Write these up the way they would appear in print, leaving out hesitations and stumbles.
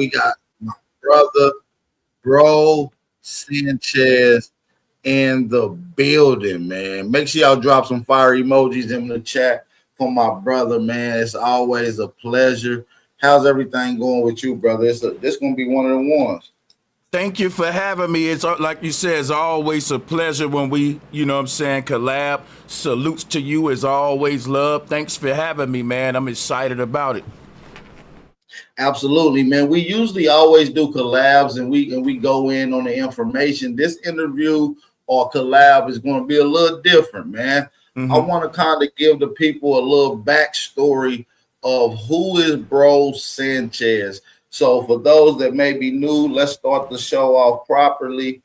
We got my brother, bro, Sanchez in the building, man. Make sure y'all drop some fire emojis in the chat for my brother, man. It's always a pleasure. How's everything going with you, brother? This gonna be one of the ones. Thank you for having me. It's like you said, it's always a pleasure when we, collab. Salutes to you as always, love. Thanks for having me, man. I'm excited about it. Absolutely, man. We usually always do collabs and we go in on the information. This interview or collab is going to be a little different, man. I want to kind of give the people a little backstory of who is Bro Sanchez. So for those that may be new, let's start the show off properly.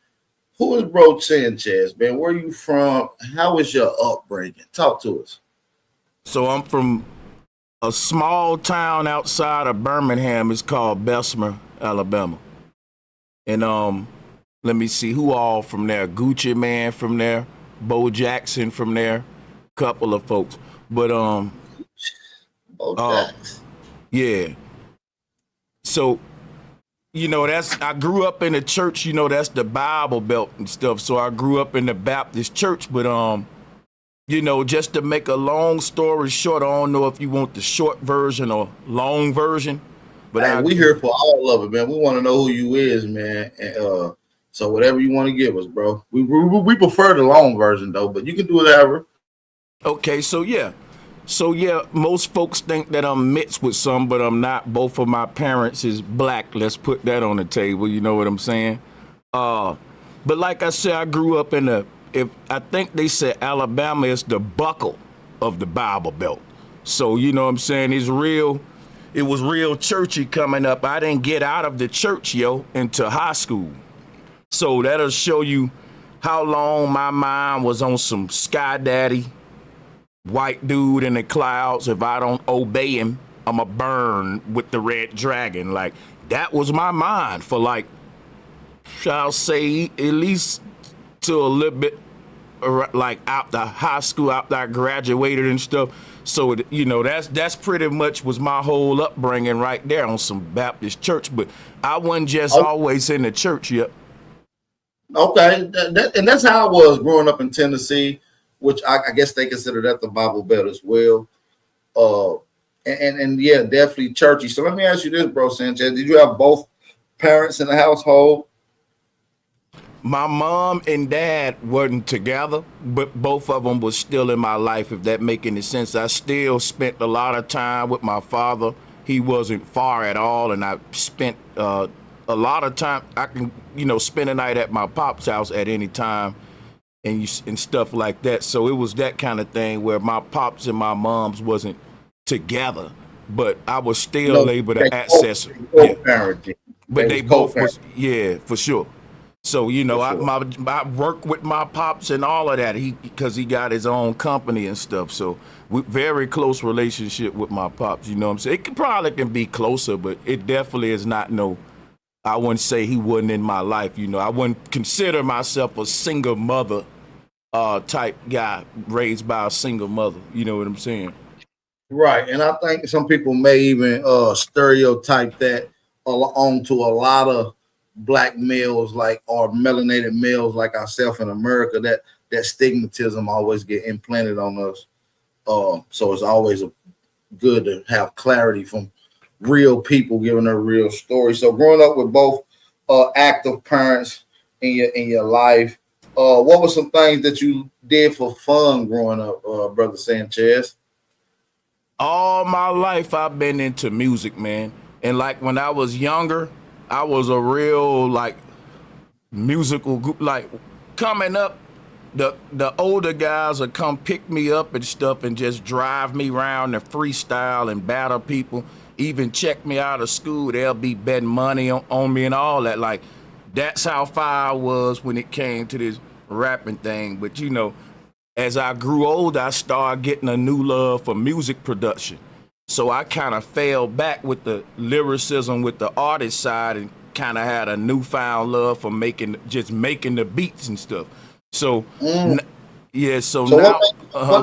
Who is Bro Sanchez, man? Where are you from? How is your upbringing? Talk to us. So I'm from a small town outside of Birmingham. It's called Bessemer, Alabama. And let me see who all from there. Gucci Man from there, Bo Jackson from there, couple of folks. But Bo Jackson. Yeah. So, I grew up in the church, that's the Bible Belt and stuff. So I grew up in the Baptist church, but just to make a long story short, I don't know if you want the short version or long version, but hey, we here for all of it, man. We want to know who you is, man. And so whatever you want to give us, bro. We prefer the long version though, but you can do whatever. Okay, so yeah, most folks think that I'm mixed with some, but I'm not. Both of my parents is black. Let's put that on the table. You know what I'm saying? But like I said, I grew up in I think they said Alabama is the buckle of the Bible Belt. So, you know what I'm saying? It was real churchy coming up. I didn't get out of the church, until high school. So that'll show you how long my mind was on some Sky Daddy, white dude in the clouds. If I don't obey him, I'ma burn with the red dragon. Like, that was my mind for shall say, at least to a little bit like after high school, after I graduated and stuff. So, that's pretty much was my whole upbringing right there on some Baptist church. But I wasn't just always in the church yet. Okay. And that's how I was growing up in Tennessee, which I guess they consider that the Bible Belt as well. And yeah, definitely churchy. So let me ask you this, Bro Sanchez. Did you have both parents in the household? My mom and dad weren't together, but both of them was still in my life, if that make any sense. I still spent a lot of time with my father. He wasn't far at all, and I spent a lot of time. I can, spend a night at my pop's house at any time and stuff like that. So it was that kind of thing where my pops and my moms wasn't together, but I was still able to access. But they both was, for sure. So, I work with my pops and all of that because he got his own company and stuff. So very close relationship with my pops, you know what I'm saying? It probably can be closer, but it definitely is not I wouldn't say he wasn't in my life. I wouldn't consider myself a single mother type guy raised by a single mother. You know what I'm saying? Right. And I think some people may even stereotype that onto a lot of black males or melanated males like ourselves in America, that stigmatism always get implanted on us. So it's always good to have clarity from real people giving a real story. So growing up with both active parents in your life, what were some things that you did for fun growing up, Brother Sanchez? All my life I've been into music, man. And when I was younger, I was a real musical group. Coming up, the older guys would come pick me up and stuff and just drive me around and freestyle and battle people. Even check me out of school. They'll be betting money on me and all that. That's how far I was when it came to this rapping thing. But as I grew older, I started getting a new love for music production. So I kind of fell back with the lyricism, with the artist side, and kind of had a newfound love for making the beats and stuff. So, So now,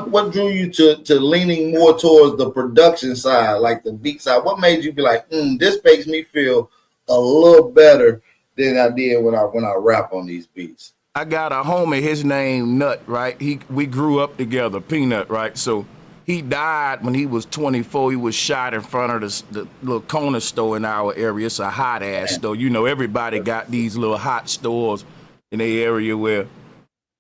what drew you to leaning more towards the production side, like the beat side? What made you be like, this makes me feel a little better than I did when I rap on these beats. I got a homie, his name Nut, right? We grew up together, Peanut, right? So he died when he was 24. He was shot in front of the little corner store in our area. It's a hot ass store. You know, everybody got these little hot stores in the area where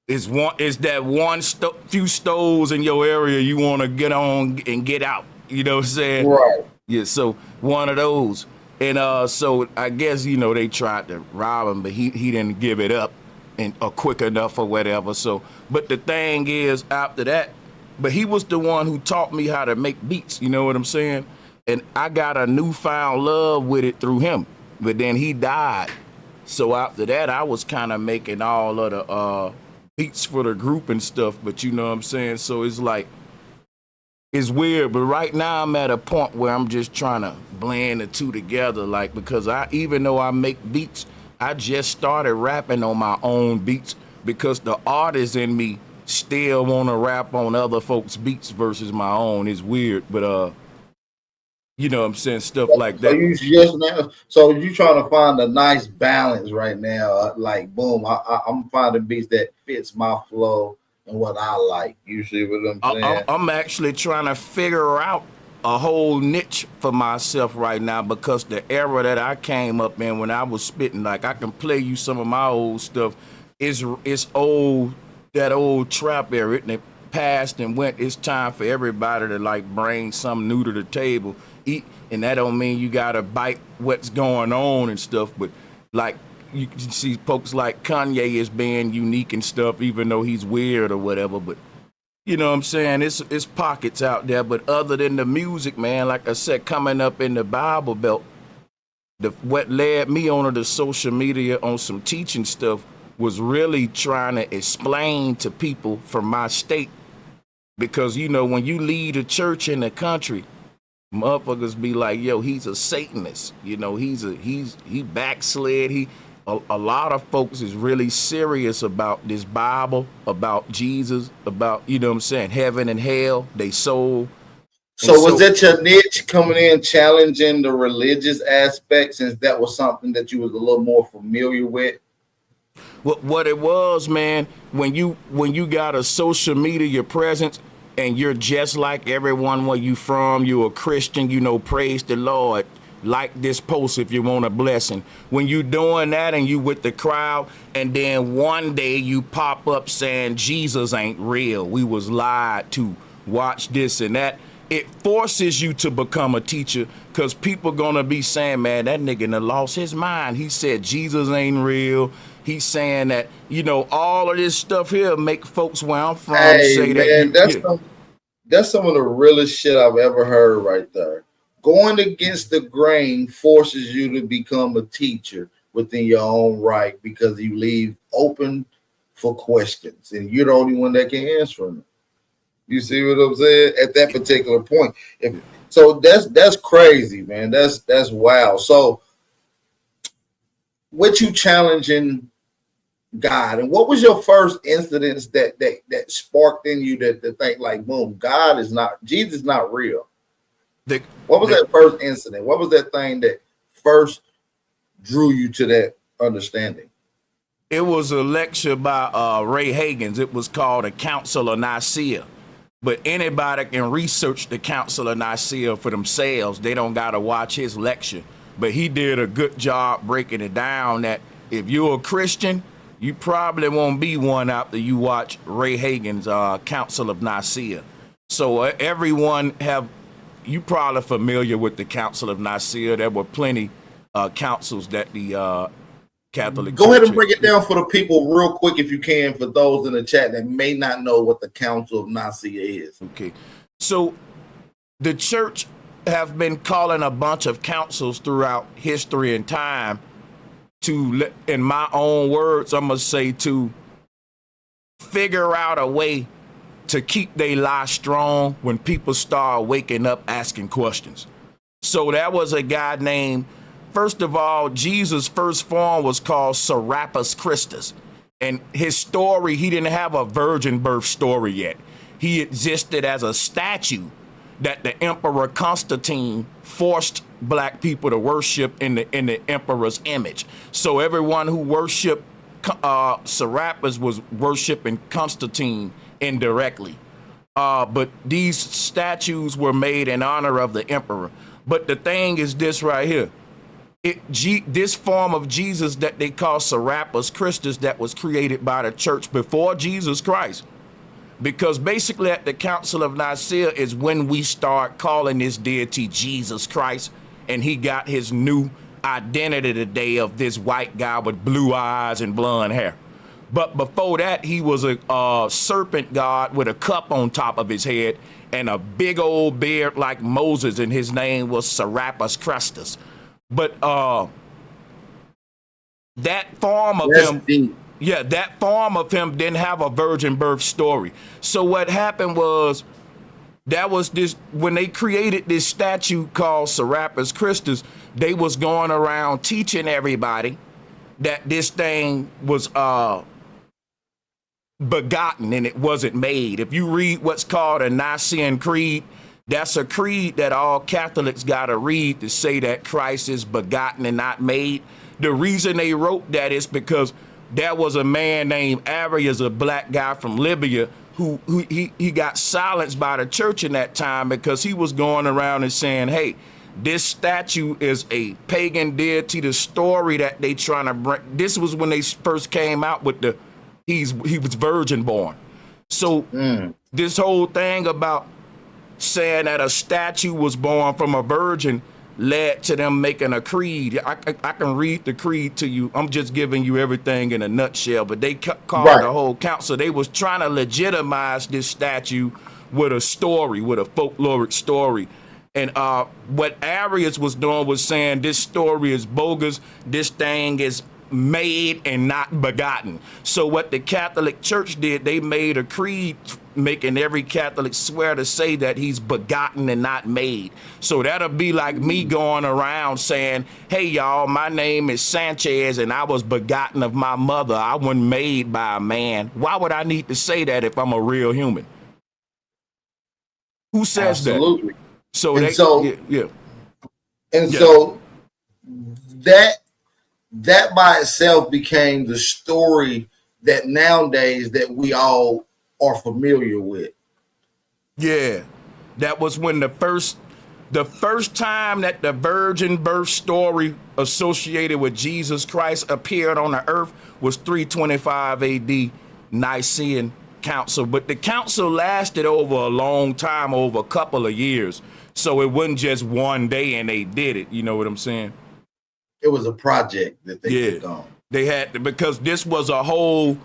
it's few stores in your area you want to get on and get out. You know what I'm saying? Right. Yeah. So one of those, and so I guess they tried to rob him, but he didn't give it up and quick enough or whatever. So, but the thing is, after that, but he was the one who taught me how to make beats. You know what I'm saying? And I got a newfound love with it through him. But then he died. So after that, I was kind of making all of the beats for the group and stuff. But you know what I'm saying? So it's like, it's weird. But right now I'm at a point where I'm just trying to blend the two together. Like, because even though I make beats, I just started rapping on my own beats because the artist in me still want to rap on other folks' beats versus my own. It's weird, but you know what I'm saying, stuff like that. So you trying to find a nice balance right now. Like, boom, I'm finding beats that fits my flow and what I like. You see what I'm saying? I'm actually trying to figure out a whole niche for myself right now because the era that I came up in when I was spitting, like I can play you some of my old stuff. It's old, that old trap era. It passed and went. It's time for everybody to like bring something new to the table. And that don't mean you gotta bite what's going on and stuff, but like you can see folks like Kanye is being unique and stuff, even though he's weird or whatever, but you know what I'm saying? It's pockets out there, but other than the music, man, like I said, coming up in the Bible Belt, what led me onto the social media on some teaching stuff was really trying to explain to people from my state, because when you lead a church in the country, motherfuckers be like, yo, he's a Satanist, he backslid, a lot of folks is really serious about this Bible, about Jesus, about, what I'm saying, heaven and hell, they soul. So was that your niche, coming in challenging the religious aspect, since that was something that you was a little more familiar with? What it was, man, when you got a social media presence and you're just like everyone where you from, you're a Christian, praise the Lord. Like this post if you want a blessing. When you doing that and you with the crowd, and then one day you pop up saying Jesus ain't real, we was lied to, watch this and that, it forces you to become a teacher, because people gonna be saying, man, that nigga done lost his mind. He said Jesus ain't real. He's saying that, all of this stuff here make folks where I'm from say man, that's some of the realest shit I've ever heard right there. Going against the grain forces you to become a teacher within your own right, because you leave open for questions, and you're the only one that can answer them. You see what I'm saying? At that particular point, so that's crazy, man. That's wild. So, what you challenging God, and what was your first incident that sparked in you to think like, boom, Jesus is not real? What was that first incident? What was that thing that first drew you to that understanding? It was a lecture by Ray Hagins. It was called The Council of Nicaea. But anybody can research the Council of Nicaea for themselves. They don't got to watch his lecture. But he did a good job breaking it down that if you're a Christian, you probably won't be one after you watch Ray Hagins' Council of Nicaea. So everyone you probably familiar with the Council of Nicaea. There were plenty councils that the Catholic Go Church ahead and break it down for the people real quick, if you can, for those in the chat that may not know what the Council of Nicaea is. Okay. So the church have been calling a bunch of councils throughout history and time to, in my own words, I'm going to say, to figure out a way to keep their lie strong when people start waking up asking questions. So that was a guy named, first of all, Jesus' first form was called Serapis Christus. And his story, he didn't have a virgin birth story yet. He existed as a statue that the Emperor Constantine forced black people to worship in the emperor's image. So everyone who worshiped Serapis was worshiping Constantine indirectly. But these statues were made in honor of the emperor. But the thing is this right here. This form of Jesus that they call Serapis Christus that was created by the church before Jesus Christ. Because basically at the Council of Nicaea is when we start calling this deity Jesus Christ, and he got his new identity today of this white guy with blue eyes and blonde hair. But before that, he was a serpent god with a cup on top of his head and a big old beard like Moses, and his name was Serapis Christus. But that form of him, that form of him didn't have a virgin birth story. So what happened was, that was this, when they created this statue called Serapis Christus, they was going around teaching everybody that this thing was begotten and it wasn't made. If you read what's called a Nicene Creed, that's a creed that all Catholics got to read to say that Christ is begotten and not made. The reason they wrote that is because there was a man named Arius, a black guy from Libya, who he got silenced by the church in that time because he was going around and saying, hey, this statue is a pagan deity. The story that they trying to bring, this was when they first came out with the, he was virgin born. So this whole thing about saying that a statue was born from a virgin led to them making a creed. I can read the creed to you. I'm just giving you everything in a nutshell, but they called the whole council. They was trying to legitimize this statue with a story, with a folkloric story. And what Arius was doing was saying this story is bogus. This thing is made and not begotten. So what the Catholic Church did, they made a creed making every Catholic swear to say that he's begotten and not made. So that'll be like me going around saying, hey y'all, my name is Sanchez and I was begotten of my mother. I wasn't made by a man. Why would I need to say that if I'm a real human? Who says that? Absolutely. So and they, so yeah. And so that by itself became the story that nowadays that we all are familiar with. Yeah, that was when the first time that the virgin birth story associated with Jesus Christ appeared on the earth was 325 AD Nicene Council. But the council lasted over a long time, over a couple of years. So it wasn't just one day and they did it. You know what I'm saying? It was a project that they took on. They had to, because this was a whole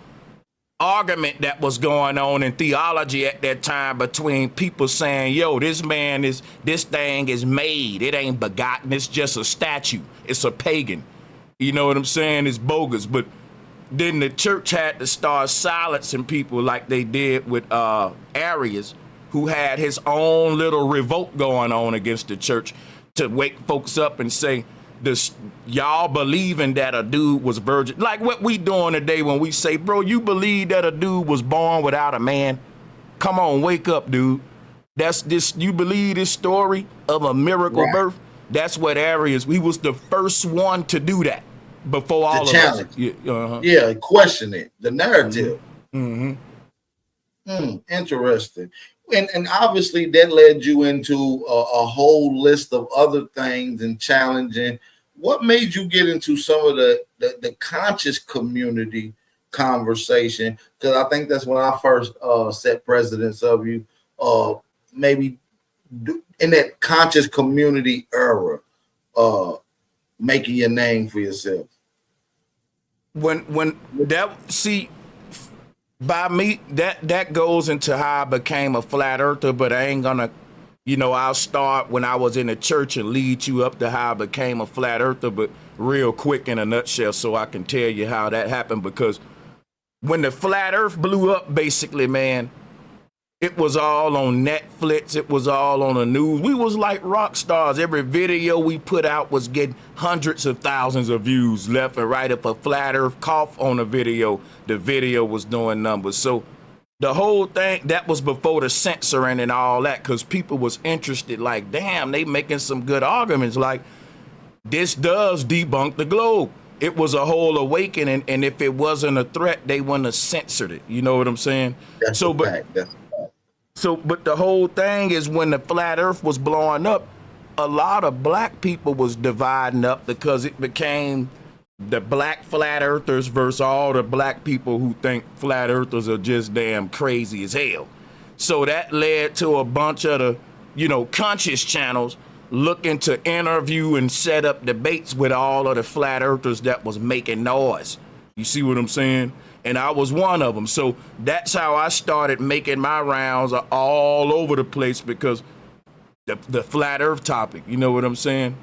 argument that was going on in theology at that time between people saying, yo, this thing is made. It ain't begotten. It's just a statue. It's a pagan. You know what I'm saying? It's bogus. But then the church had to start silencing people like they did with Arius, who had his own little revolt going on against the church to wake folks up and say, this, y'all believing that a dude was virgin, like what we doing today when we say, bro, you believe that a dude was born without a man? Come on, wake up, dude. That's this. You believe this story of a miracle birth? That's what Arius. He was the first one to do that before all of us. Yeah, question it, the narrative. Interesting. And obviously that led you into a whole list of other things and challenging. What made you get into some of the conscious community conversation? Because I think that's when I first set precedence of you, maybe in that conscious community era, making your name for yourself. When that, see, by me, that goes into how I became a flat earther, but I ain't gonna, I'll start when I was in the church and lead you up to how I became a flat earther, but real quick in a nutshell so I can tell you how that happened. Because when the flat earth blew up, basically, man, it was all on Netflix. It was all on the news. We was like rock stars. Every video we put out was getting hundreds of thousands of views left and right. If a flat earth cough on a video, the video was doing numbers. So The whole thing, that was before the censoring and all that, because people was interested, like, damn, they making some good arguments, like, this does debunk the globe. It was a whole awakening, and if it wasn't a threat, they wouldn't have censored it. You know what I'm saying? That's So, a but fact. That's but the whole thing is, when the flat earth was blowing up, a lot of black people was dividing up, because it became the black flat earthers versus all the black people who think flat earthers are just damn crazy as hell. So that led to a bunch of the, conscious channels looking to interview and set up debates with all of the flat earthers that was making noise. You see what I'm saying? And I was one of them. So that's how I started making my rounds all over the place, because the flat earth topic, you know what I'm saying?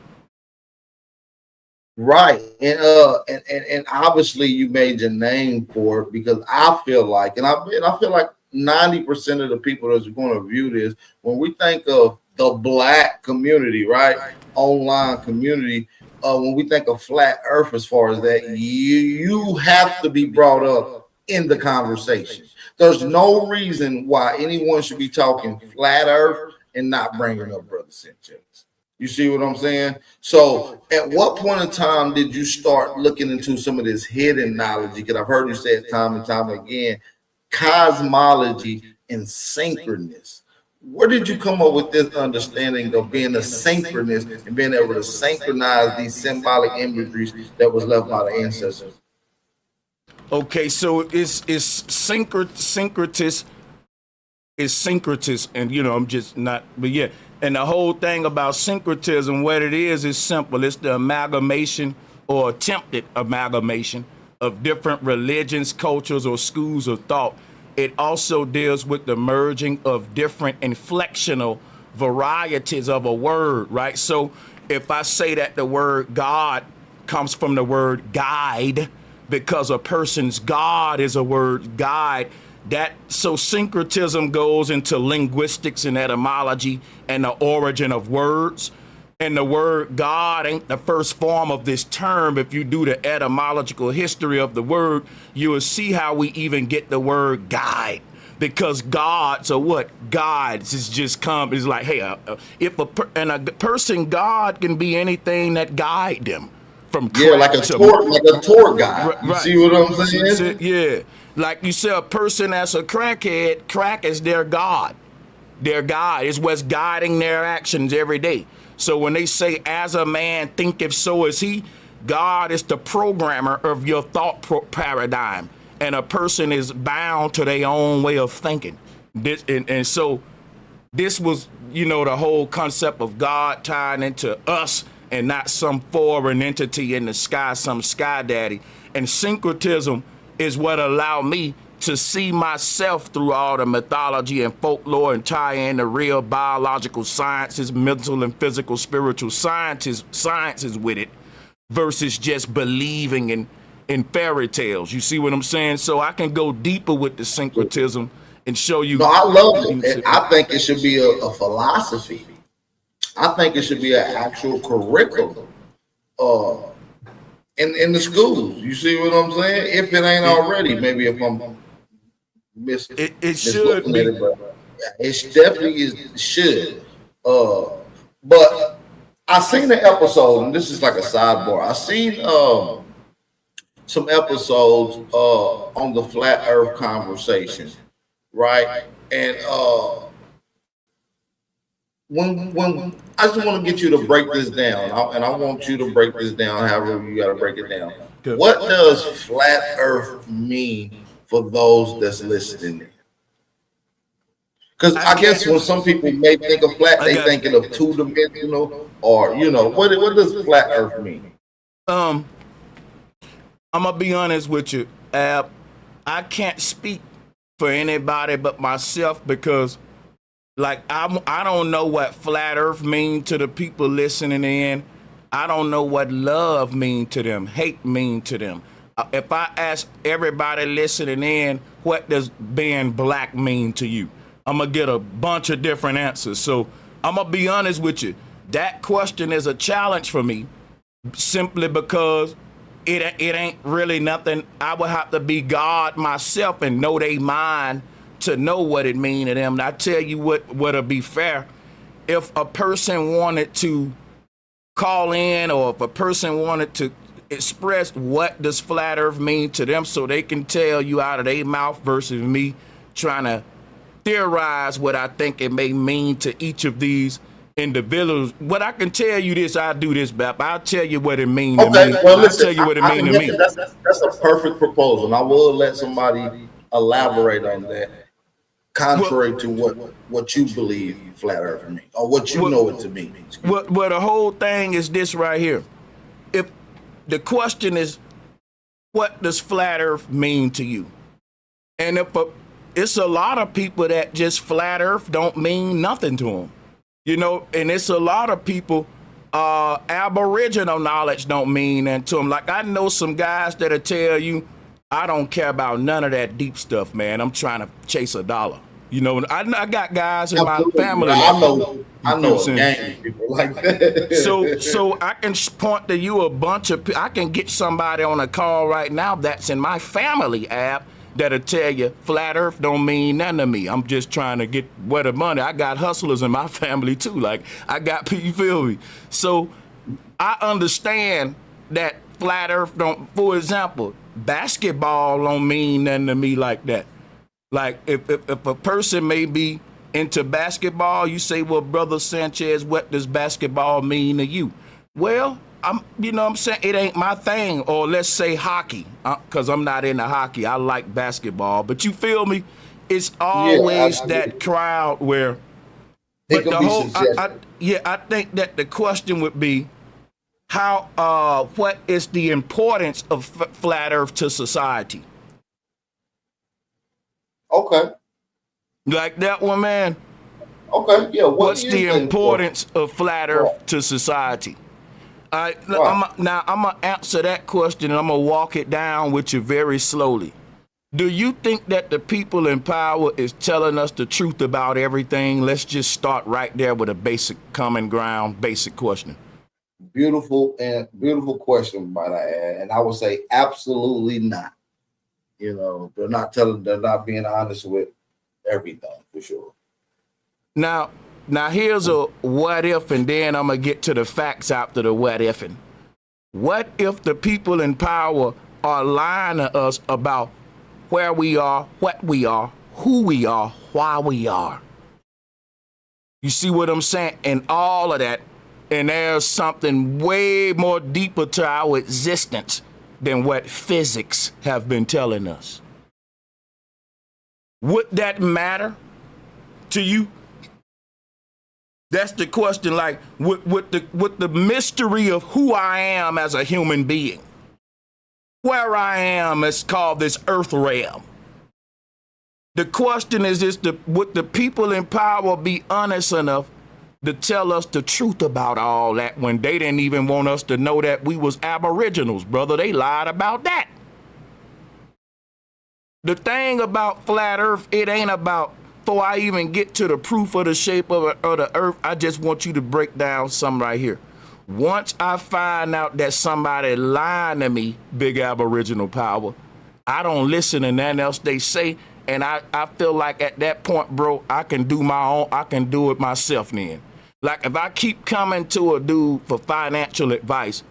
right. And obviously you made your name for it, because I feel like, and I feel like 90% of the people that's going to view this, when we think of the black community, right? Online community, when we think of flat earth, as far as that, you have to be brought up in the conversation. There's no reason why anyone should be talking flat earth and not bringing up Brother Sanchez. You see what I'm saying? So, at what point in time did you start looking into some of this hidden knowledge? Because I've heard you say it time and time again, cosmology and synchronous. Where did you come up with this understanding of being a synchronous and being able to synchronize these symbolic imageries that was left by the ancestors? Okay, so it's syncretist. It's syncretist, and I'm just not, but yeah. And the whole thing about syncretism, what it is simple. It's the amalgamation or attempted amalgamation of different religions, cultures, or schools of thought. It also deals with the merging of different inflectional varieties of a word, right? So if I say that the word God comes from the word guide, because a person's God is a word guide, so syncretism goes into linguistics and etymology and the origin of words. And the word God ain't the first form of this term. If you do the etymological history of the word, you will see how we even get the word guide. Because God, so what? Guides is just is like, hey, if a person God can be anything that guide them. From like a tour guide. You see what I'm saying? Yeah. Like you said, a person that's a crackhead, crack is their God. Their God is what's guiding their actions every day. So when they say, as a man thinketh, so is he, God is the programmer of your thought paradigm. And a person is bound to their own way of thinking. And so this was, the whole concept of God tying into us and not some foreign entity in the sky, some sky daddy. And syncretism is what allowed me to see myself through all the mythology and folklore and tie in the real biological sciences, mental and physical, spiritual sciences with it, versus just believing in fairy tales. You see what I'm saying? So I can go deeper with the syncretism and show you. No, I love it. I think it should be a philosophy. I think it should be an actual curriculum in the schools. You see what I'm saying? If it ain't already, maybe if I'm it should be. It definitely should. But I seen the episode, and this is like a sidebar. I seen some episodes on the flat Earth conversation, right? And when I just want to get you to break this down, and I want you to break this down however you got to break it down. Good. What does flat Earth mean for those that's listening? Because I guess when some people may think of flat, they thinking of two-dimensional, or what does flat Earth mean? I'm gonna be honest with you, Ab. I can't speak for anybody but myself, because like I don't know what flat Earth mean to the people listening in. I don't know what love mean to them, hate mean to them. If I ask everybody listening in, what does being black mean to you? I'm gonna get a bunch of different answers. So I'm gonna be honest with you. That question is a challenge for me, simply because it ain't really nothing. I would have to be God myself and know they mind to know what it mean to them. And I tell you what'll be fair. If a person wanted to call in, or if a person wanted to express what does flat earth mean to them, so they can tell you out of their mouth versus me trying to theorize what I think it may mean to each of these individuals. What I can tell you this, I'll do this, Bap. I'll tell you what it means to me. Well, I'll listen, tell you what it means to me. That's a perfect proposal. And I will let somebody elaborate on that, contrary to what you believe flat earth means, or what you know it to mean. Well, the whole thing is this right here. If the question is, what does flat earth mean to you? And it's a lot of people that just flat earth don't mean nothing to them. You know, and it's a lot of people, Aboriginal knowledge don't mean that to them. Like, I know some guys that'll tell you, I don't care about none of that deep stuff, man. I'm trying to chase a dollar. You know, I got guys in my family. I know a gang of people like that. So I can point to you a bunch of, I can get somebody on a call right now that's in my family app that'll tell you flat earth don't mean nothing to me. I'm just trying to get where the money. I got hustlers in my family too. Like, I got, you feel me? So I understand that flat earth don't, for example, basketball don't mean nothing to me like that. Like, if a person may be into basketball, you say, well, brother Sanchez, what does basketball mean to you? Well, you know what I'm saying? It ain't my thing. Or let's say hockey, because I'm not into hockey. I like basketball. But you feel me? It's always that crowd where, but the whole, I think that the question would be, what is the importance of flat earth to society? Okay. Like that one, man. Okay, yeah. What's the importance of flat earth to society? I'm gonna answer that question, and I'm gonna walk it down with you very slowly. Do you think that the people in power is telling us the truth about everything? Let's just start right there with a basic common ground, basic question. Beautiful question, might I add. And I would say absolutely not. You know, they're not being honest with everything, for sure. Now here's a what if, and then I'm gonna get to the facts after the what ifing. What if the people in power are lying to us about where we are, what we are, who we are, why we are? You see what I'm saying? And all of that, and there's something way more deeper to our existence than what physics have been telling us. Would that matter to you? That's the question. Like, with the mystery of who I am as a human being, where I am is called this earth realm. The question is would the people in power be honest enough to tell us the truth about all that when they didn't even want us to know that we was Aboriginals, brother? They lied about that. The thing about flat earth, it ain't about, before I even get to the proof of the shape of the earth, I just want you to break down something right here. Once I find out that somebody lying to me, big Aboriginal power, I don't listen to nothing else they say. And I feel like at that point, bro, I can do it myself then. Like, if I keep coming to a dude for financial advice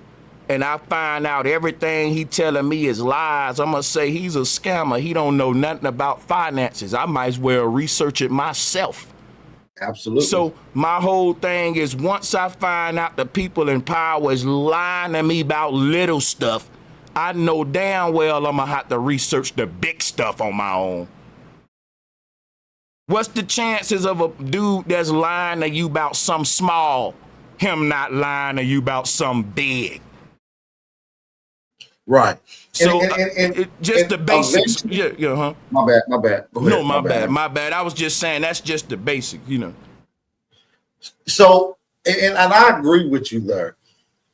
and I find out everything he telling me is lies, I'm gonna say he's a scammer. He don't know nothing about finances. I might as well research it myself. Absolutely. So my whole thing is, once I find out the people in power is lying to me about little stuff, I know damn well I'm gonna have to research the big stuff on my own. What's the chances of a dude that's lying to you about something small, him not lying to you about something big? Right. So just the basics. Yeah, huh? My bad. Go ahead. No, my bad. I was just saying that's just the basic, you know. So, and I agree with you there.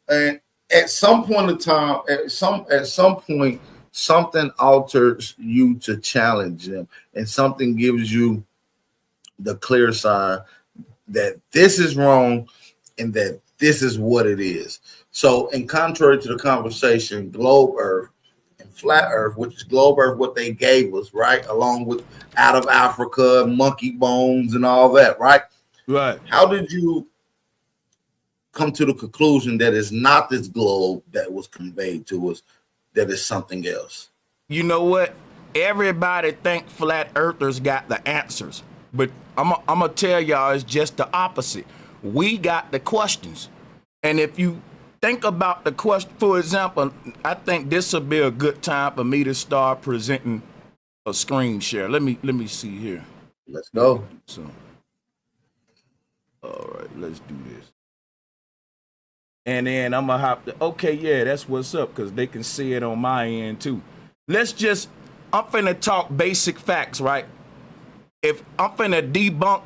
And at some point in time, at some point, something alters you to challenge them, and something gives you the clear sign that this is wrong and that this is what it is. So, in contrary to the conversation, globe Earth and flat Earth, which is globe Earth, what they gave us, right? Along with out of Africa, monkey bones, and all that, right? Right. How did you come to the conclusion that it's not this globe that was conveyed to us, that it's something else? You know what? Everybody think flat earthers got the answers, but I'm gonna tell y'all it's just the opposite. We got the questions, and if you think about the question, for example, I think this will be a good time for me to start presenting a screen share. Let me see here. Let's go. So, all right, let's do this. And then I'm gonna have to, okay, yeah, that's what's up, because they can see it on my end too. I'm finna talk basic facts, right? If I'm finna debunk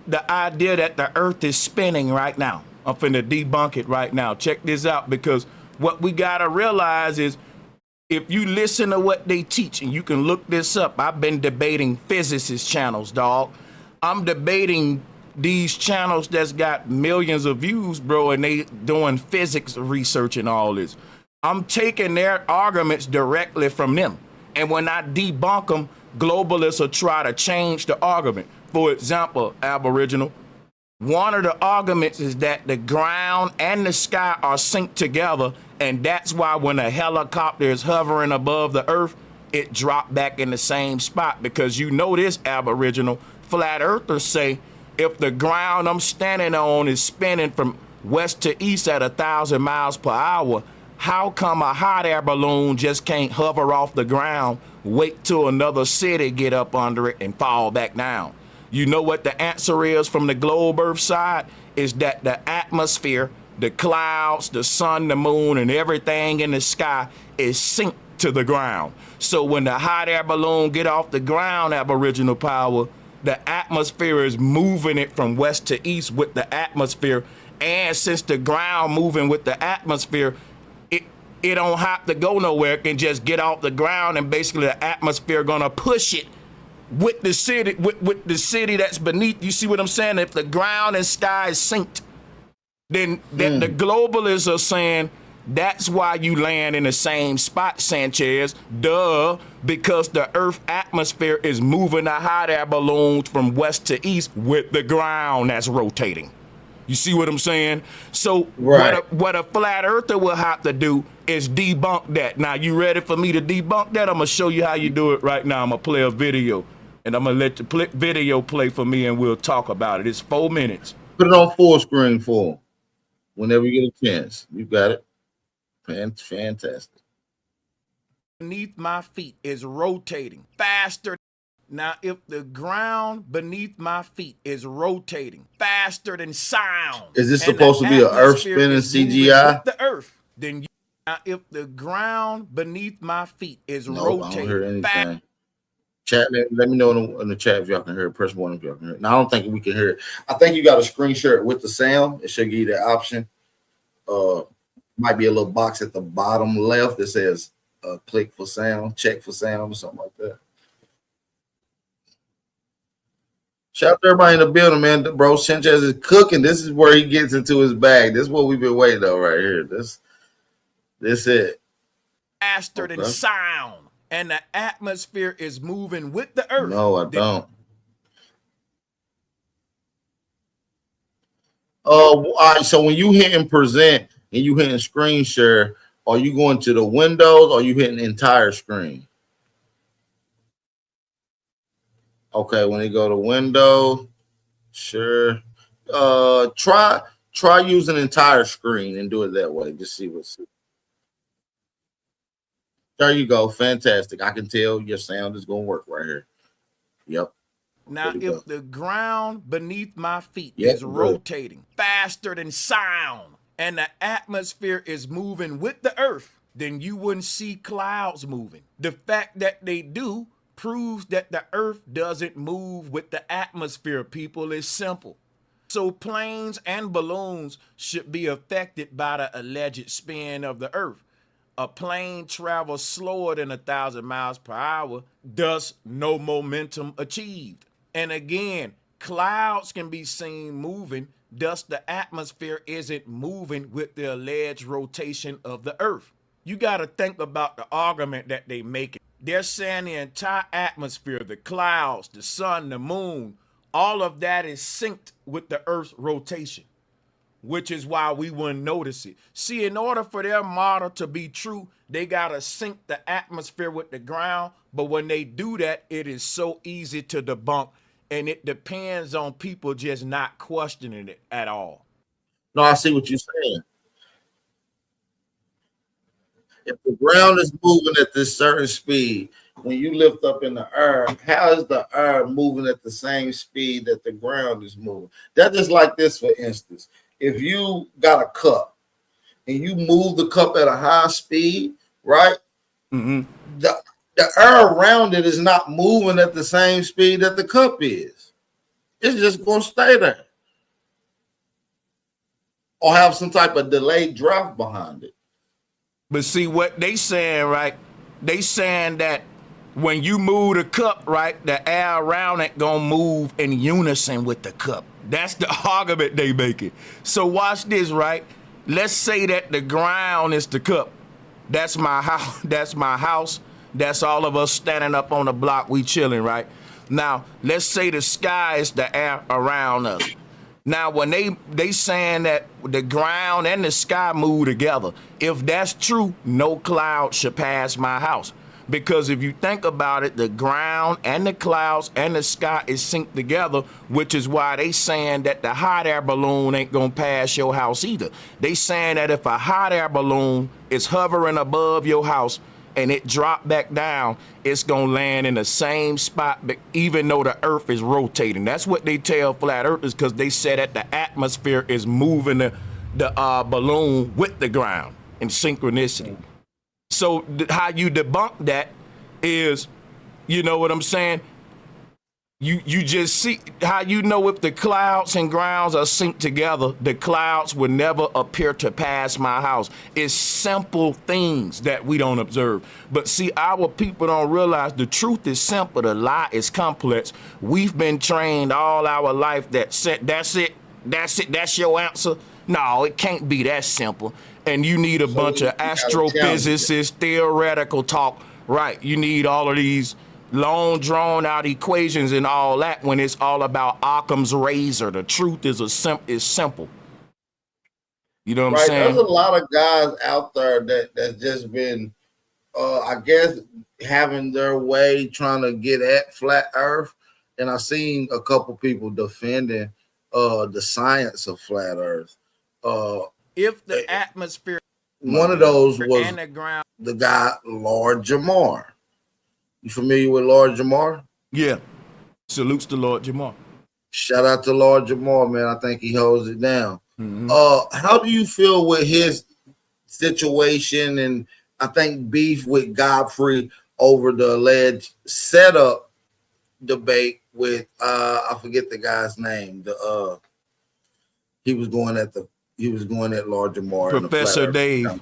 the idea that the earth is spinning right now, I'm finna debunk it right now. Check this out, because what we gotta realize is if you listen to what they teach, and you can look this up, I've been debating physicist channels, dog. I'm debating these channels that's got millions of views, bro, and they doing physics research and all this. I'm taking their arguments directly from them. And when I debunk them, globalists will try to change the argument. For example, Aboriginal, one of the arguments is that the ground and the sky are synced together, and that's why when a helicopter is hovering above the earth, it dropped back in the same spot. Because you know this, Aboriginal, flat earthers say, if the ground I'm standing on is spinning from west to east at 1,000 miles per hour, how come a hot air balloon just can't hover off the ground, wait till another city get up under it and fall back down? You know what the answer is from the globe earth side? Is that the atmosphere, the clouds, the sun, the moon, and everything in the sky is synced to the ground. So when the hot air balloon get off the ground, Aboriginal Power, the atmosphere is moving it from west to east with the atmosphere. And since the ground moving with the atmosphere, it don't have to go nowhere. It can just get off the ground, and basically the atmosphere gonna push it with the city, with the city that's beneath. You see what I'm saying? If the ground and sky is synced, then the globalists are saying that's why you land in the same spot, Sanchez. Duh, because the Earth atmosphere is moving the hot air balloons from west to east with the ground that's rotating. You see what I'm saying? So right. what a flat earther will have to do is debunk that. Now, you ready for me to debunk that? I'm going to show you how you do it right now. I'm going to play a video, and I'm going to let the video play for me, and we'll talk about it. It's 4 minutes. Put it on full screen for them whenever you get a chance. You got it. Fantastic. Beneath my feet is rotating faster. Now, if the ground beneath my feet is rotating faster than sound, is this supposed to be an Earth spinning CGI? The Earth, then now if the ground beneath my feet is rotating, I don't hear anything. Chat, let me know in the chat if y'all can hear it. Press 1 if y'all can hear it. Now, I don't think we can hear it. I think you got to screen share it with the sound. It should give you that option. Might be a little box at the bottom left that says click for sound, check for sound, or something like that. Shout out to everybody in the building, man. Bro, Sanchez is cooking. This is where he gets into his bag. This is what we've been waiting on right here. This it. Faster than sound, and the atmosphere is moving with the earth. No, I don't. All right. So when you hitting present and you hitting screen share, are you going to the windows or are you hitting the entire screen? Okay, when you go to window, sure. Try using entire screen and do it that way. Just see what's. There you go. Fantastic. I can tell your sound is gonna work right here. Yep. Now, if the ground beneath my feet is rotating faster than sound, and the atmosphere is moving with the earth, then you wouldn't see clouds moving. The fact that they do proves that the earth doesn't move with the atmosphere, people. Is simple. So planes and balloons should be affected by the alleged spin of the earth. A plane travels slower than 1,000 miles per hour, thus no momentum achieved. And again, clouds can be seen moving, thus the atmosphere isn't moving with the alleged rotation of the earth. you got to think about the argument that they make. They're saying the entire atmosphere, the clouds, the sun, the moon, all of that is synced with the Earth's rotation, which is why we wouldn't notice it. See, in order for their model to be true, they got to sync the atmosphere with the ground. But when they do that, it is so easy to debunk. And it depends on people just not questioning it at all. No, I see what you're saying. If the ground is moving at this certain speed, when you lift up in the air, how is the air moving at the same speed that the ground is moving? That's just like this, for instance. If you got a cup and you move the cup at a high speed, right? Mm-hmm. The air around it is not moving at the same speed that the cup is. It's just going to stay there. Or have some type of delayed draft behind it. But see what they saying, right? They saying that when you move the cup, right, the air around it gonna move in unison with the cup. That's the argument they making. So watch this, right? Let's say that the ground is the cup. That's my house. That's my house. That's all of us standing up on the block. We chilling, right? Now let's say the sky is the air around us. Now, when they saying that the ground and the sky move together, if that's true, no cloud should pass my house. Because if you think about it, the ground and the clouds and the sky is synced together, which is why they saying that the hot air balloon ain't gonna pass your house either. They saying that if a hot air balloon is hovering above your house and it drop back down, it's gonna land in the same spot, even though the earth is rotating. That's what they tell flat earthers, because they said that the atmosphere is moving the balloon with the ground in synchronicity. So how you debunk that is, you know what I'm saying? You just see how you know if the clouds and grounds are synced together, the clouds would never appear to pass my house. It's simple things that we don't observe. But see, our people don't realize the truth is simple, the lie is complex. We've been trained all our life that that's it, that's your answer. No, it can't be that simple. And you need a bunch of astrophysicists, theoretical talk. Right, you need all of these long drawn out equations and all that when it's all about Occam's razor. The truth is simple. You know what I'm saying? There's a lot of guys out there that's just been I guess having their way trying to get at flat earth. And I've seen a couple people defending the science of flat earth. If the atmosphere, one of those was and the ground, the guy Lord Jamar. You familiar with Lord Jamar? Yeah. Salutes to Lord Jamar. Shout out to Lord Jamar, man. I think he holds it down. Mm-hmm. How do you feel with his situation and I think beef with Godfrey over the alleged setup debate with I forget the guy's name. He was going at Lord Jamar. Professor Dave.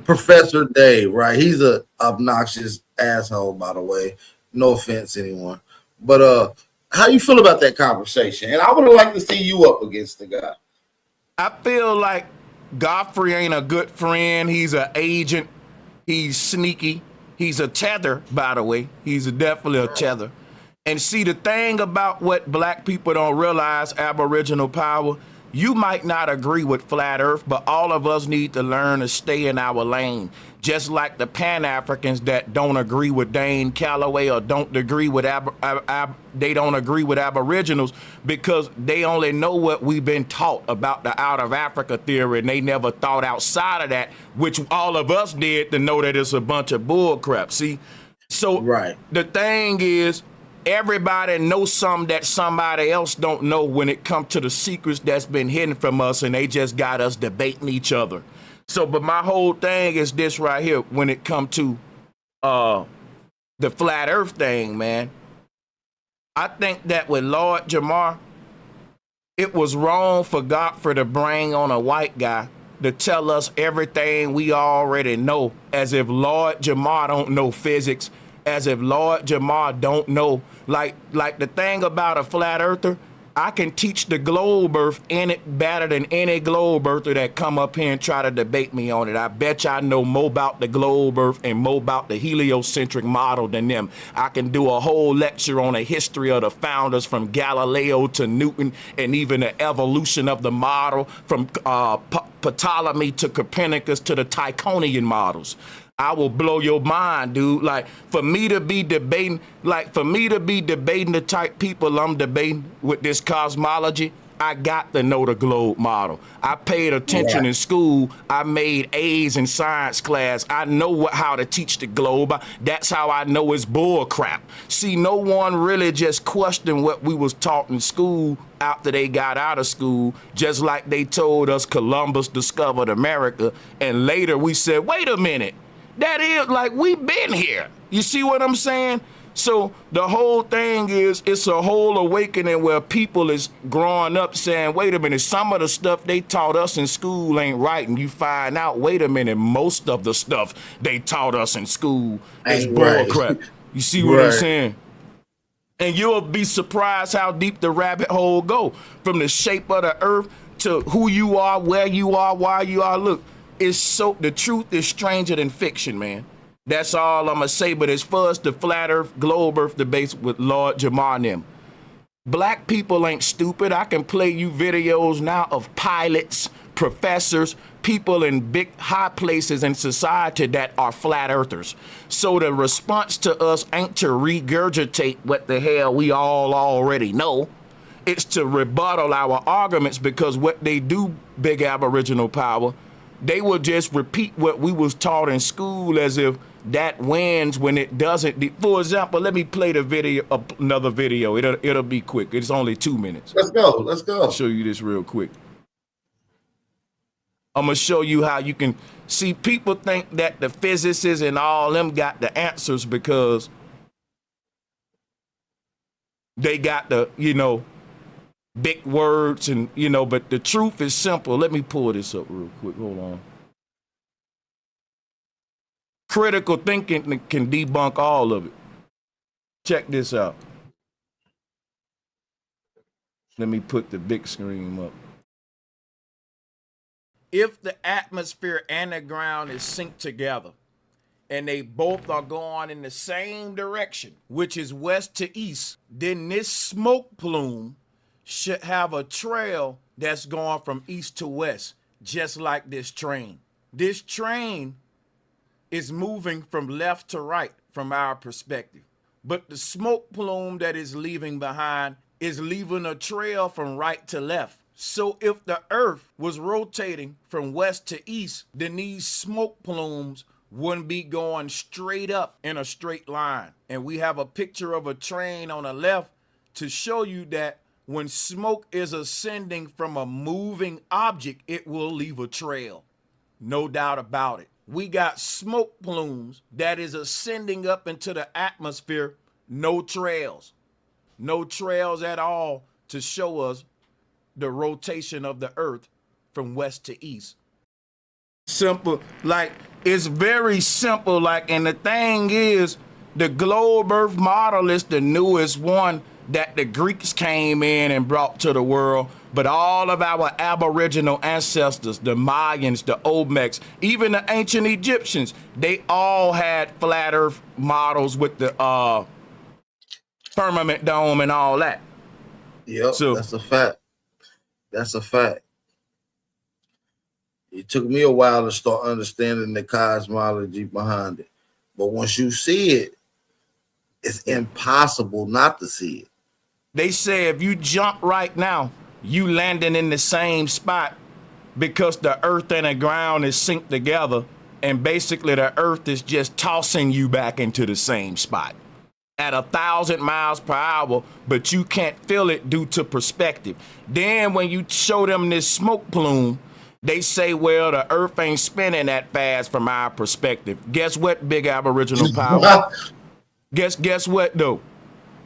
Professor Dave, right? He's a obnoxious asshole, by the way. No offense, anyone. But how you feel about that conversation? And I would have liked to see you up against the guy. I feel like Godfrey ain't a good friend. He's an agent. He's sneaky. He's a tether, by the way. He's definitely a tether. And see, the thing about what black people don't realize, Aboriginal power, you might not agree with flat earth, but all of us need to learn to stay in our lane. Just like the Pan-Africans that don't agree with Dane Calloway or don't agree with they don't agree with Aboriginals because they only know what we've been taught about the out of Africa theory, and they never thought outside of that, which all of us did to know that it's a bunch of bull crap. See, so right. The thing is, everybody knows something that somebody else don't know when it comes to the secrets that's been hidden from us, and they just got us debating each other. So, but my whole thing is this right here when it comes to the flat earth thing, man. I think that with Lord Jamar, it was wrong for Godfrey to bring on a white guy to tell us everything we already know, as if Lord Jamar don't know physics, as if Lord Jamar don't know. Like the thing about a flat earther, I can teach the globe earth in it better than any globe earther that come up here and try to debate me on it. I bet you I know more about the globe earth and more about the heliocentric model than them. I can do a whole lecture on the history of the founders from Galileo to Newton, and even the evolution of the model from Ptolemy to Copernicus to the Tychonian models. I will blow your mind, dude. Like, for me to be debating the type people I'm debating with this cosmology, I got to know the globe model. I paid attention in school. I made A's in science class. I know how to teach the globe. That's how I know it's bull crap. See, no one really just questioned what we was taught in school after they got out of school, just like they told us Columbus discovered America. And later we said, wait a minute. That is, like, we've been here. You see what I'm saying? So the whole thing is, it's a whole awakening where people is growing up saying, wait a minute, some of the stuff they taught us in school ain't right. And you find out, wait a minute, most of the stuff they taught us in school is bullcrap. You see what I'm saying? And you'll be surprised how deep the rabbit hole go, from the shape of the earth to who you are, where you are, why you are. Look. It's so, the truth is stranger than fiction, man. That's all I'm gonna say. But as far as the flat earth, globe earth debates with Lord Jamar and them, black people ain't stupid. I can play you videos now of pilots, professors, people in big high places in society that are flat earthers. So the response to us ain't to regurgitate what the hell we all already know. It's to rebuttal our arguments, because what they do, big Aboriginal power, they will just repeat what we was taught in school as if that wins when it doesn't. For example, let me play the video, another video. It'll be quick. It's only 2 minutes. Let's go. Let's go. I'll show you this real quick. I'm gonna show you how you can see. People think that the physicists and all them got the answers because they got the, big words and, but the truth is simple. Let me pull this up real quick. Hold on. Critical thinking can debunk all of it. Check this out. Let me put the big screen up. If the atmosphere and the ground is synced together and they both are going in the same direction, which is west to east, then this smoke plume should have a trail that's going from east to west, just like this train. This train is moving from left to right from our perspective. But the smoke plume that is leaving behind is leaving a trail from right to left. So if the earth was rotating from west to east, then these smoke plumes wouldn't be going straight up in a straight line. And we have a picture of a train on the left to show you that when smoke is ascending from a moving object, it will leave a trail. No doubt about it. We got smoke plumes that is ascending up into the atmosphere, no trails. No trails at all to show us the rotation of the earth from west to east. Simple, like, it's very simple, like, and the thing is, the globe earth model is the newest one that the Greeks came in and brought to the world, but all of our Aboriginal ancestors, the Mayans, the Olmecs, even the ancient Egyptians, they all had flat earth models with the firmament dome and all that. Yep, so that's a fact. That's a fact. It took me a while to start understanding the cosmology behind it, but once you see it, it's impossible not to see it. They say if you jump right now, you landing in the same spot because the earth and the ground is synced together, and basically the earth is just tossing you back into the same spot at 1,000 miles per hour, but you can't feel it due to perspective. Then when you show them this smoke plume, they say, well, the earth ain't spinning that fast from our perspective. Guess what, big Aboriginal power? Guess what, though?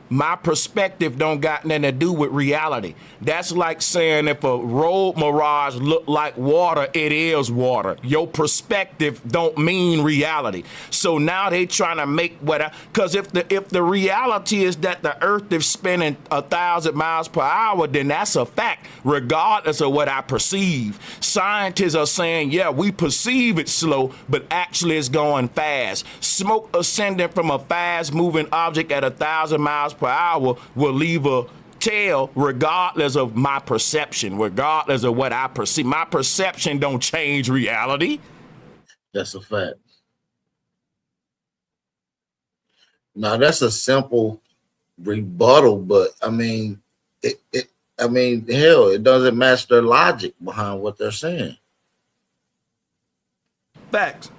My perspective don't got nothing to do with reality. That's like saying if a road mirage look like water, it is water. Your perspective don't mean reality. So now they trying to make because if the reality is that the earth is spinning 1,000 miles per hour, then that's a fact, regardless of what I perceive. Scientists are saying, yeah, we perceive it slow, but actually it's going fast. Smoke ascending from a fast moving object at 1,000 miles per hour will leave a trail regardless of my perception, regardless of what I perceive. My perception don't change reality. That's a fact. Now that's a simple rebuttal, but I mean, hell, it doesn't match their logic behind what they're saying. Facts.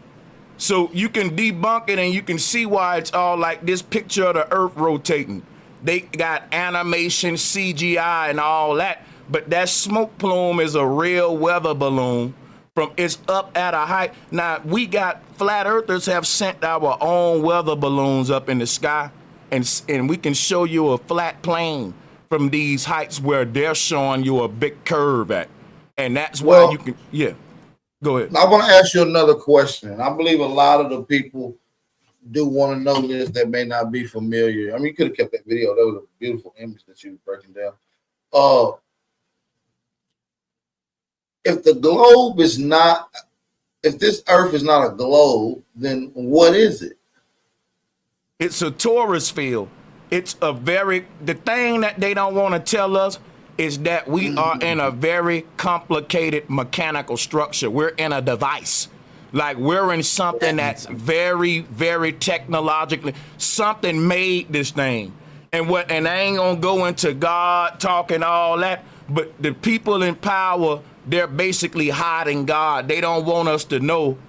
So you can debunk it and you can see why it's all like this picture of the earth rotating. They got animation, CGI and all that, but that smoke plume is a real weather balloon from it's up at a height. Now we got flat earthers have sent our own weather balloons up in the sky and we can show you a flat plane from these heights where they're showing you a big curve at. And that's why you can, yeah. Go ahead. I want to ask you another question. I believe a lot of the people do want to know this that may not be familiar. I mean, you could have kept that video. That was a beautiful image that you were breaking down. If the globe is not, if this earth is not a globe, then what is it? It's a Taurus field. It's the thing that they don't want to tell us is that we are in a very complicated mechanical structure. We're in a device. Like we're in something that's very, very technologically, something made this thing. And I ain't gonna go into God talking all that, but the people in power, they're basically hiding God. They don't want us to know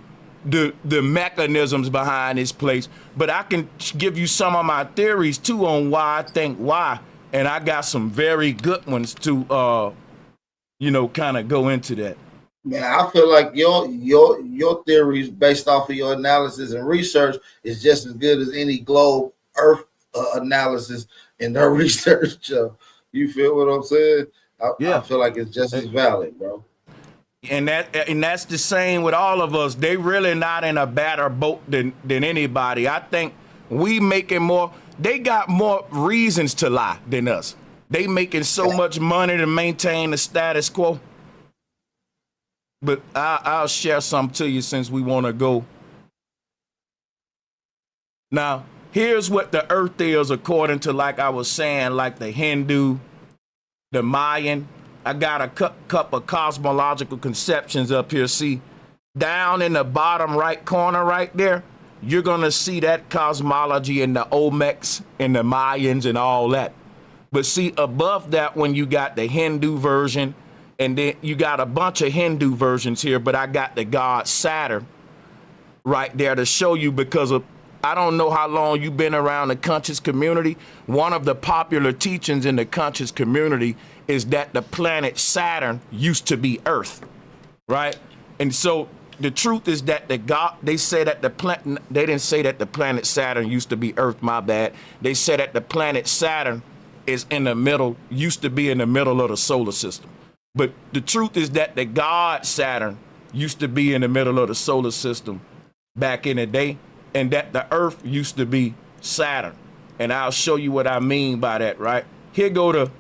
the mechanisms behind this place. But I can give you some of my theories too on why I think why. And I got some very good ones to, kind of go into that. Man, I feel like your theories based off of your analysis and research is just as good as any globe Earth analysis and their research. You feel what I'm saying? I feel like it's just as valid, bro. And that's the same with all of us. They really not in a better boat than anybody. I think we making more. They got more reasons to lie than us. They making so much money to maintain the status quo. But I'll share some to you since we want to go. Now, here's what the earth is according to, like I was saying, like the Hindu, the Mayan. I got a couple of cosmological conceptions up here. See, down in the bottom right corner right there, you're going to see that cosmology in the Olmecs and the Mayans and all that. But see, above that, when you got the Hindu version, and then you got a bunch of Hindu versions here, but I got the god Saturn right there to show you because of, I don't know how long you've been around the conscious community. One of the popular teachings in the conscious community is that the planet Saturn used to be Earth, right? And so the truth is that they say that they didn't say that the planet Saturn used to be Earth, my bad. They said that the planet Saturn is in the middle, used to be in the middle of the solar system. But the truth is that the god Saturn used to be in the middle of the solar system back in the day, and that the Earth used to be Saturn. And I'll show you what I mean by that, right? Here go the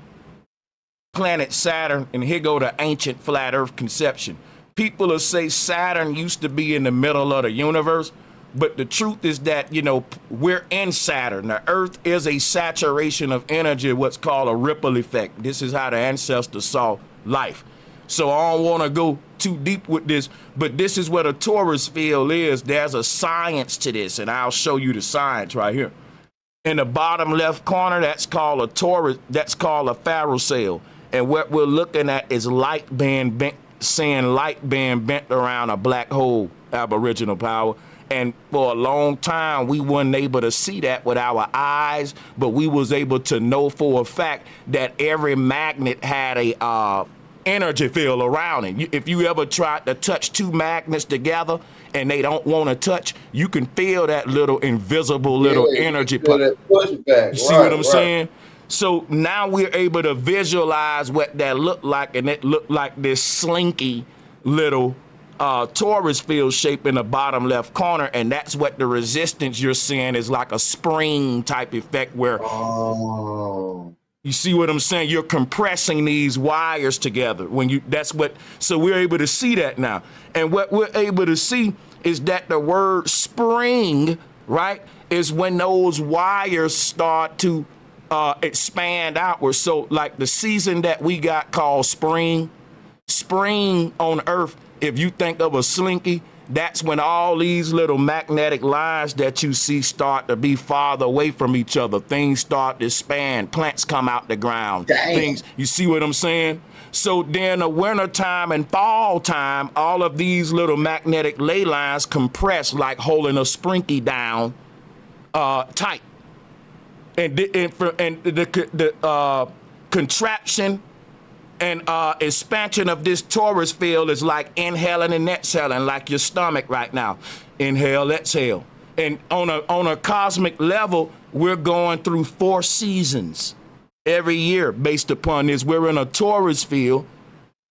planet Saturn, and here go the ancient flat Earth conception. People will say Saturn used to be in the middle of the universe, but the truth is that, we're in Saturn. The Earth is a saturation of energy, what's called a ripple effect. This is how the ancestors saw life. So I don't want to go too deep with this, but this is what a Taurus field is. There's a science to this, and I'll show you the science right here. In the bottom left corner, that's called a Taurus, that's called a Pharaoh cell. And what we're looking at is light being bent around a black hole, Aboriginal power. And for a long time, we weren't able to see that with our eyes, but we was able to know for a fact that every magnet had a energy field around it. If you ever tried to touch two magnets together and they don't want to touch, you can feel that little invisible little energy. That pushback. You see what I'm saying? So now we're able to visualize what that looked like, and it looked like this slinky little Taurus field shape in the bottom left corner, and that's what the resistance you're seeing is, like a spring type effect where you see what I'm saying? You're compressing these wires together so we're able to see that now. And what we're able to see is that the word spring, right, is when those wires start to expand outward. So like the season that we got called spring on Earth, if you think of a slinky, that's when all these little magnetic lines that you see start to be farther away from each other. Things start to expand. Plants come out the ground. Things, you see what I'm saying? So then the winter time and fall time, all of these little magnetic ley lines compress like holding a sprinky down tight. And the contraction and expansion of this Taurus field is like inhaling and exhaling, like your stomach right now. Inhale, exhale. And on a cosmic level, we're going through 4 seasons every year based upon this. We're in a Taurus field,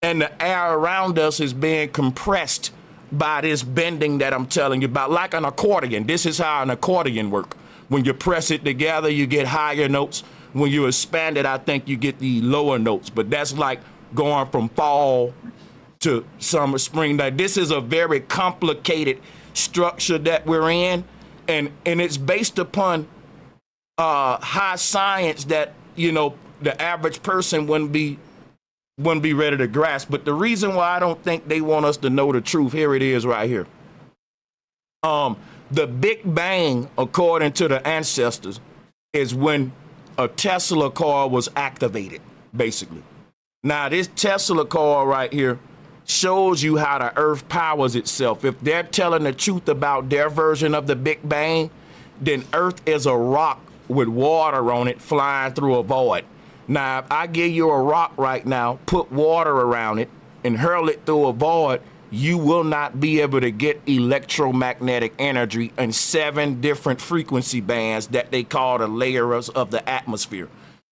and the air around us is being compressed by this bending that I'm telling you about, like an accordion. This is how an accordion works. When you press it together, you get higher notes. When you expand it, I think you get the lower notes. But that's like going from fall to summer, spring. Like, this is a very complicated structure that we're in, and it's based upon high science that, you know, the average person wouldn't be ready to grasp. But the reason why I don't think they want us to know the truth, here it is right here. The Big Bang, according to the ancestors, is when a Tesla coil was activated, basically. Now, this Tesla coil right here shows you how the Earth powers itself. If they're telling the truth about their version of the Big Bang, then Earth is a rock with water on it flying through a void. Now, if I give you a rock right now, put water around it, and hurl it through a void, you will not be able to get electromagnetic energy in 7 different frequency bands that they call the layers of the atmosphere.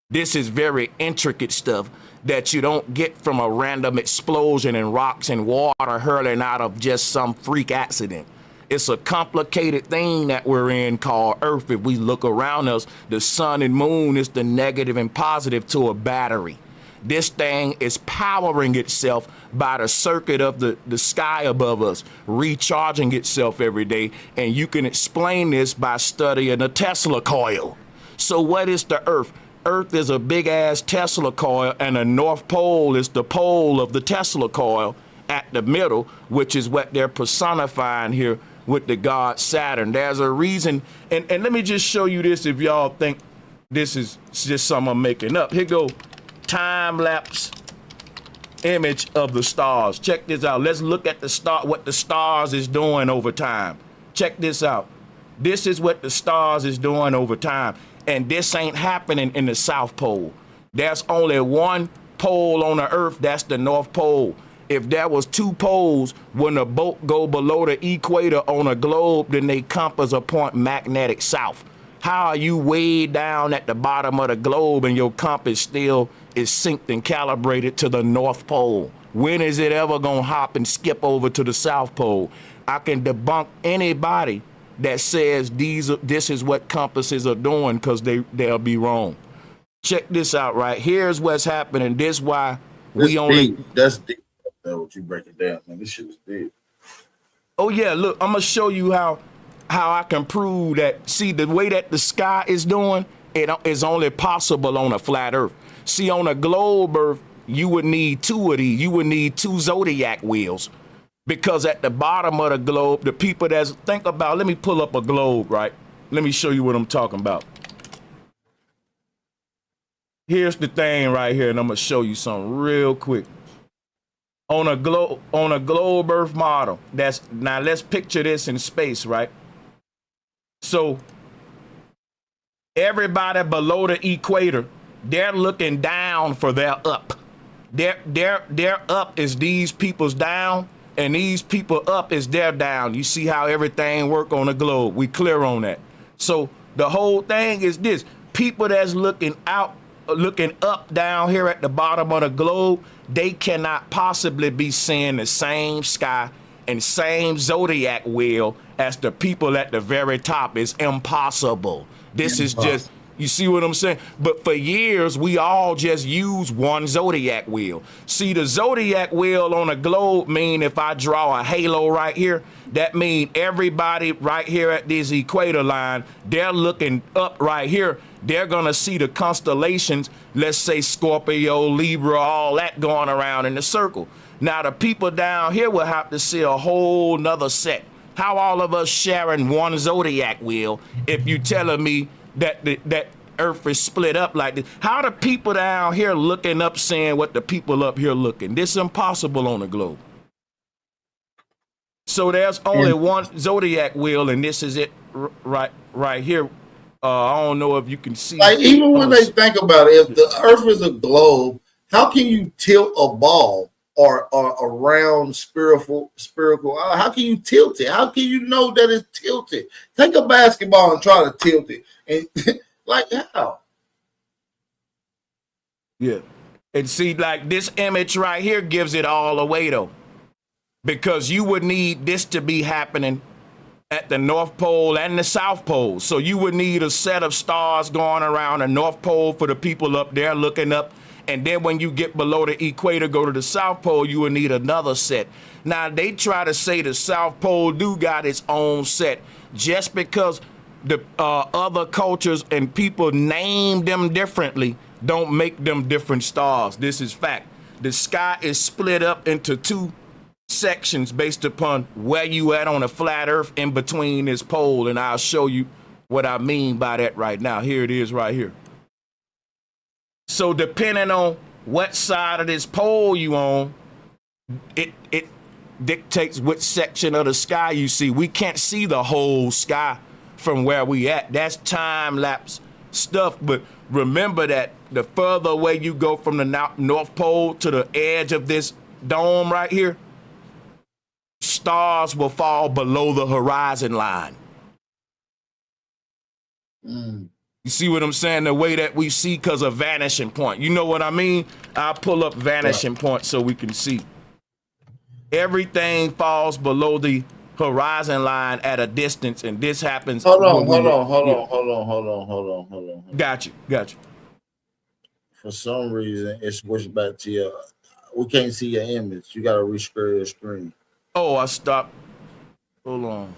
This is very intricate stuff that you don't get from a random explosion and rocks and water hurling out of just some freak accident. It's a complicated thing that we're in called Earth. If we look around us, the sun and moon is the negative and positive to a battery. This thing is powering itself by the circuit of the sky above us, recharging itself every day. And you can explain this by studying a Tesla coil. So what is the Earth? Earth is a big ass Tesla coil, and the North Pole is the pole of the Tesla coil at the middle, which is what they're personifying here with the god Saturn. There's a reason, and let me just show you this if y'all think this is just something I'm making up. Here go time-lapse image of the stars. Check this out. Let's look at what the stars is doing over time. Check this out. This is what the stars is doing over time. And this ain't happening in the South Pole. There's only one pole on the Earth, that's the North Pole. If there was 2 poles, when a boat go below the equator on a globe, then they compass a point magnetic south. How are you way down at the bottom of the globe and your compass still is synced and calibrated to the North Pole? When is it ever gonna hop and skip over to the South Pole? I can debunk anybody that says this is what compasses are doing, because they'll be wrong. Check this out, right? Here's what's happening. This why we only... That's deep. That's what you break it down, man. This shit is deep. Oh, yeah, look, I'm going to show you how I can prove that. See, the way that the sky is doing, it is only possible on a flat Earth. See, on a globe Earth, you would need 2 of these. You would need 2 zodiac wheels. Because at the bottom of the globe, the people that's, think about, let me pull up a globe, right? Let me show you what I'm talking about. Here's the thing right here, and I'm gonna show you something real quick. On a globe Earth model, now let's picture this in space, right? So everybody below the equator, they're looking down for their up. Their up is these people's down. And these people up is they're down. You see how everything work on the globe. We clear on that. So the whole thing is this. People that's looking up down here at the bottom of the globe, they cannot possibly be seeing the same sky and same zodiac wheel as the people at the very top. Is impossible. This is just, you see what I'm saying? But for years, we all just use one zodiac wheel. See, the zodiac wheel on a globe mean if I draw a halo right here, that mean everybody right here at this equator line, they're looking up right here. They're going to see the constellations, let's say Scorpio, Libra, all that going around in the circle. Now, the people down here will have to see a whole nother set. How all of us sharing one zodiac wheel if you telling me that Earth is split up like this? How the people down here looking up saying what the people up here looking? This is impossible on the globe. So there's only one zodiac wheel, and this is it right here. I don't know if you can see. Like, even when they think about it, if the Earth is a globe, how can you tilt a ball or a round spherical? How can you tilt it? How can you know that it's tilted? Take a basketball and try to tilt it, and like how? Yeah, and see, like this image right here gives it all away though, because you would need this to be happening at the North Pole and the South Pole. So you would need a set of stars going around the North Pole for the people up there looking up. And then when you get below the equator, go to the South Pole, you would need another set. Now, they try to say the South Pole do got its own set just because the other cultures and people name them differently don't make them different stars. This is fact. The sky is split up into two sections based upon where you at on a flat earth in between this pole, and I'll show you what I mean by that right now. Here it is right here. So depending on what side of this pole you on, it dictates which section of the sky you see. We can't see the whole sky from where we at. That's time lapse stuff, but remember that the further away you go from the North Pole to the edge of this dome right here, stars will fall below the horizon line. You see what I'm saying? The way that we see because of vanishing point. You know what I mean? I'll pull up vanishing point so we can see. Everything falls below the horizon line at a distance, and this happens. Hold on. Got you. For some reason, it switched back to your. We can't see your image. You gotta reshare your screen. Oh, I stopped. Hold on.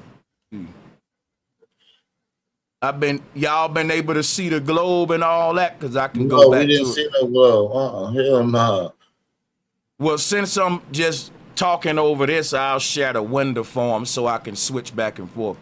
Y'all been able to see the globe and all that, because I can go back to it. We didn't see no globe. Hell no. Well, since I'm just talking over this, I'll share the window for them so I can switch back and forth.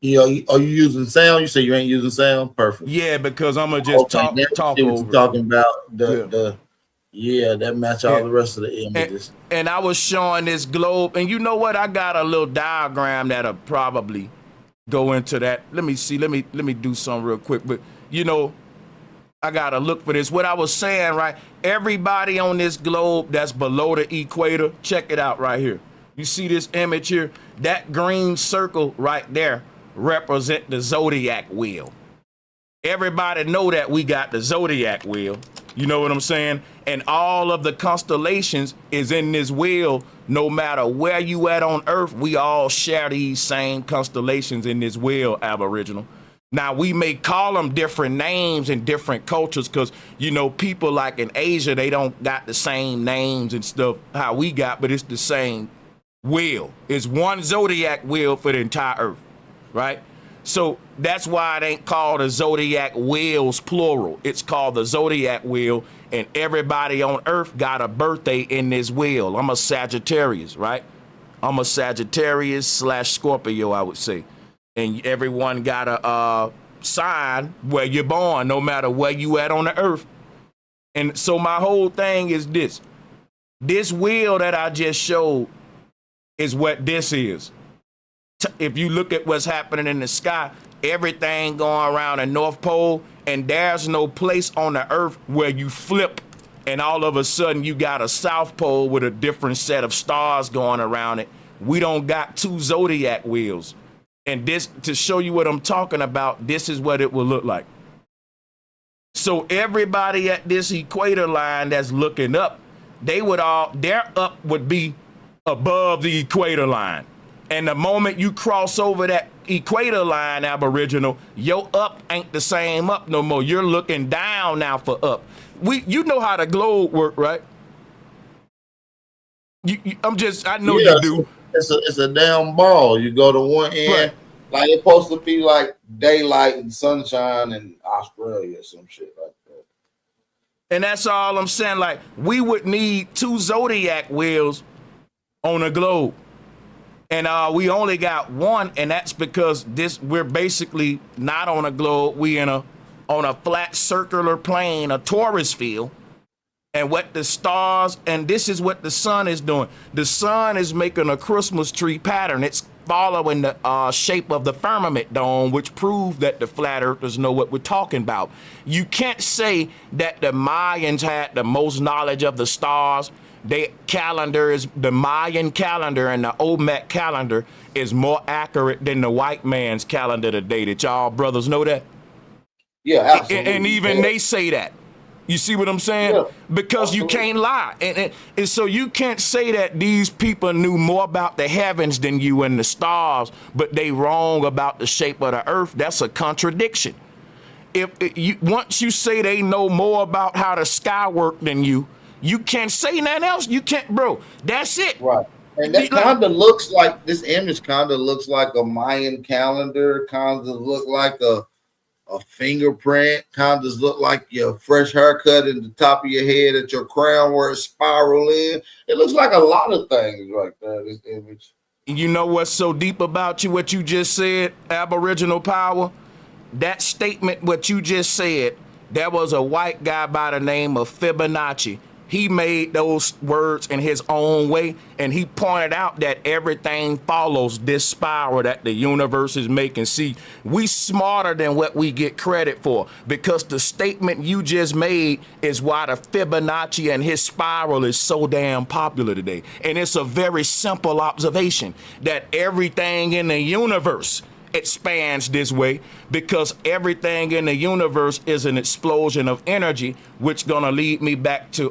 Are you using sound? You say you ain't using sound? Perfect. Yeah, because I'm gonna just talk over. Talking about that match all the rest of the images. And I was showing this globe, and you know what? I got a little diagram that'll probably go into that. Let me see. Let me do something real quick. But you know, I gotta look for this. What I was saying, right? Everybody on this globe that's below the equator, check it out right here. You see this image here? That green circle right there represent the zodiac wheel. Everybody know that we got the zodiac wheel. You know what I'm saying? And all of the constellations is in this wheel. No matter where you at on Earth, we all share these same constellations in this wheel, Aboriginal. Now, we may call them different names in different cultures because, you know, people like in Asia, they don't got the same names and stuff how we got, but it's the same wheel. It's one zodiac wheel for the entire Earth, right? So that's why it ain't called a zodiac wheels plural. It's called the zodiac wheel, and everybody on Earth got a birthday in this wheel. I'm a Sagittarius, right? I'm a Sagittarius / Scorpio, I would say. And everyone got a sign where you're born, no matter where you at on the Earth. And so my whole thing is this. This wheel that I just showed is what this is. If you look at what's happening in the sky, everything going around the North Pole, and there's no place on the Earth where you flip and all of a sudden you got a South Pole with a different set of stars going around it. We don't got two zodiac wheels. And this, to show you what I'm talking about, this is what it will look like. So everybody at this equator line that's looking up, their up would be above the equator line. And the moment you cross over that equator line, Aboriginal, your up ain't the same up no more. You're looking down now for up. You know how the globe work, right? I know you do. It's a damn ball. You go to one end, right. Like it's supposed to be like daylight and sunshine in Australia or some shit like that. And that's all I'm saying. Like, we would need two zodiac wheels on a globe. And we only got one, and that's because we're basically not on a globe. We on a flat circular plane, a Taurus field. And what the stars, and this is what the sun is doing. The sun is making a Christmas tree pattern. It's following the shape of the firmament dome, which proves that the flat earthers know what we're talking about. You can't say that the Mayans had the most knowledge of the stars. Their calendar is the Mayan calendar, and the Olmec calendar is more accurate than the white man's calendar today. Did y'all brothers know that? Yeah, absolutely. And even they say that. You see what I'm saying? Yeah, because absolutely. You can't lie. And so you can't say that these people knew more about the heavens than you and the stars, but they wrong about the shape of the earth. That's a contradiction. Once you say they know more about how the sky work than you can't say nothing else. You can't, bro. That's it. Right. And that kind of looks like, this image kind of looks like a Mayan calendar, kind of look like a fingerprint, kind of look like your fresh haircut in the top of your head at your crown where it's spiral in. It looks like a lot of things right there, this image. You know what's so deep about you, what you just said, Aboriginal Power? That statement, what you just said, there was a white guy by the name of Fibonacci. He made those words in his own way, and he pointed out that everything follows this spiral that the universe is making. See, we smarter than what we get credit for, because the statement you just made is why the Fibonacci and his spiral is so damn popular today. And it's a very simple observation that everything in the universe expands this way, because everything in the universe is an explosion of energy, which gonna lead me back to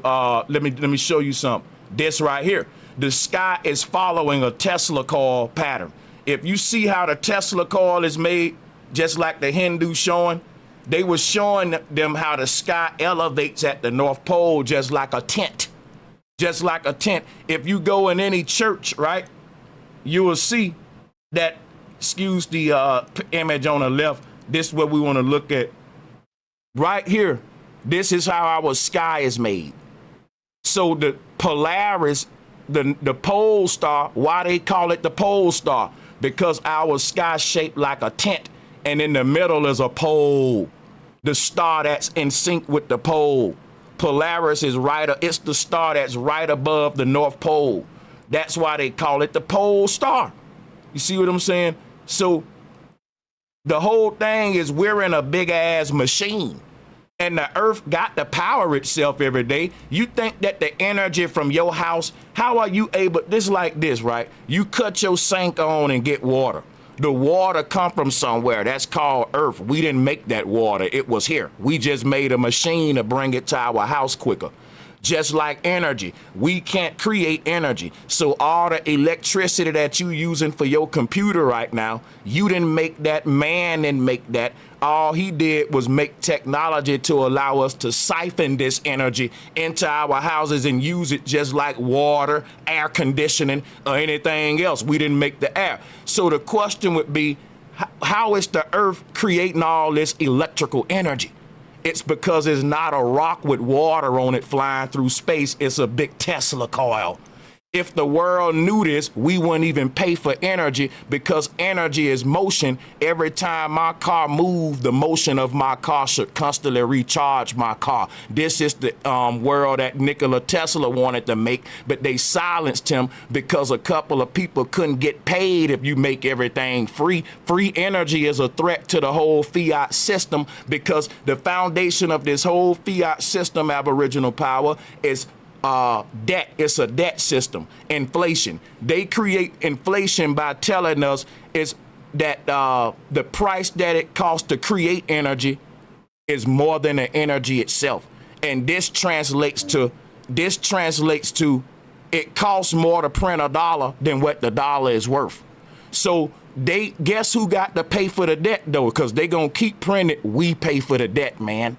let me show you something. This right here, the sky is following a Tesla coil pattern. If you see how the Tesla coil is made, just like the Hindu showing, they were showing them how the sky elevates at the North Pole, just like a tent. If you go in any church, right, you will see that. Excuse the image on the left. This is what we want to look at right here. This is how our sky is made. So the Polaris, the pole star, why they call it the pole star? Because our sky shaped like a tent, and in the middle is a pole, the star that's in sync with the pole. Polaris is it's the star that's right above the North Pole. That's why they call it the pole star. You see what I'm saying? So the whole thing is we're in a big ass machine, and the earth got to power itself every day. You think that the energy from your house, how are you able, this like this, right? You cut your sink on and get water. The water come from somewhere. That's called earth. We didn't make that water. It was here. We just made a machine to bring it to our house quicker. Just like energy, we can't create energy. So all the electricity that you using for your computer right now, you didn't make that, man didn't make that. All he did was make technology to allow us to siphon this energy into our houses and use it just like water, air conditioning, or anything else. We didn't make the air. So the question would be, how is the earth creating all this electrical energy? It's because it's not a rock with water on it flying through space. It's a big Tesla coil. If the world knew this, we wouldn't even pay for energy, because energy is motion. Every time my car moves, the motion of my car should constantly recharge my car. This is the world that Nikola Tesla wanted to make, but they silenced him because a couple of people couldn't get paid if you make everything free. Free energy is a threat to the whole fiat system, because the foundation of this whole fiat system, Aboriginal Power, is debt. It's a debt system. Inflation. They create inflation by telling us is that the price that it costs to create energy is more than the energy itself. And this translates to it costs more to print a dollar than what the dollar is worth. So they guess who got to pay for the debt though? Because they gonna keep printing. We pay for the debt, man.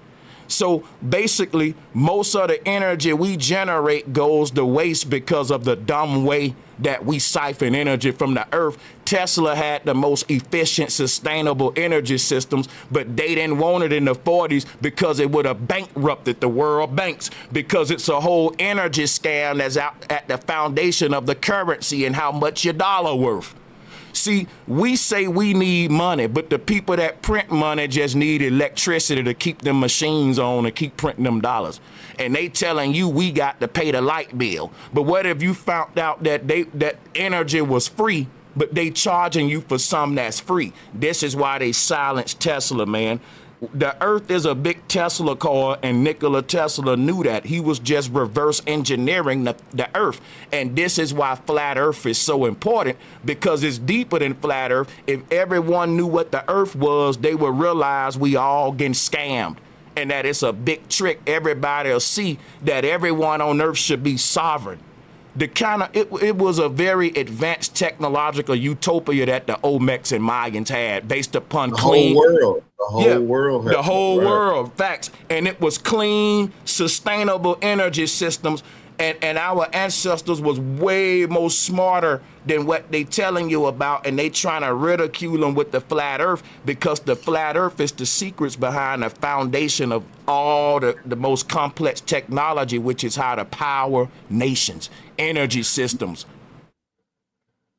So basically, most of the energy we generate goes to waste because of the dumb way that we siphon energy from the earth. Tesla had the most efficient, sustainable energy systems, but they didn't want it in the 40s because it would have bankrupted the world banks, because it's a whole energy scam that's out at the foundation of the currency and how much your dollar worth. See, we say we need money, but the people that print money just need electricity to keep them machines on and keep printing them dollars. And they telling you we got to pay the light bill. But what if you found out that that energy was free, but they charging you for something that's free? This is why they silenced Tesla, man. The earth is a big Tesla car, and Nikola Tesla knew that. He was just reverse engineering the earth. And this is why flat earth is so important, because it's deeper than flat earth. If everyone knew what the earth was, they would realize we all getting scammed, and that it's a big trick. Everybody will see that everyone on earth should be sovereign. It was a very advanced technological utopia that the Olmecs and Mayans had, based upon the whole world. The whole world, facts. And it was clean, sustainable energy systems. And our ancestors was way more smarter than what they telling you about, and they trying to ridicule them with the flat earth, because the flat earth is the secrets behind the foundation of all the most complex technology, which is how to power nations, energy systems.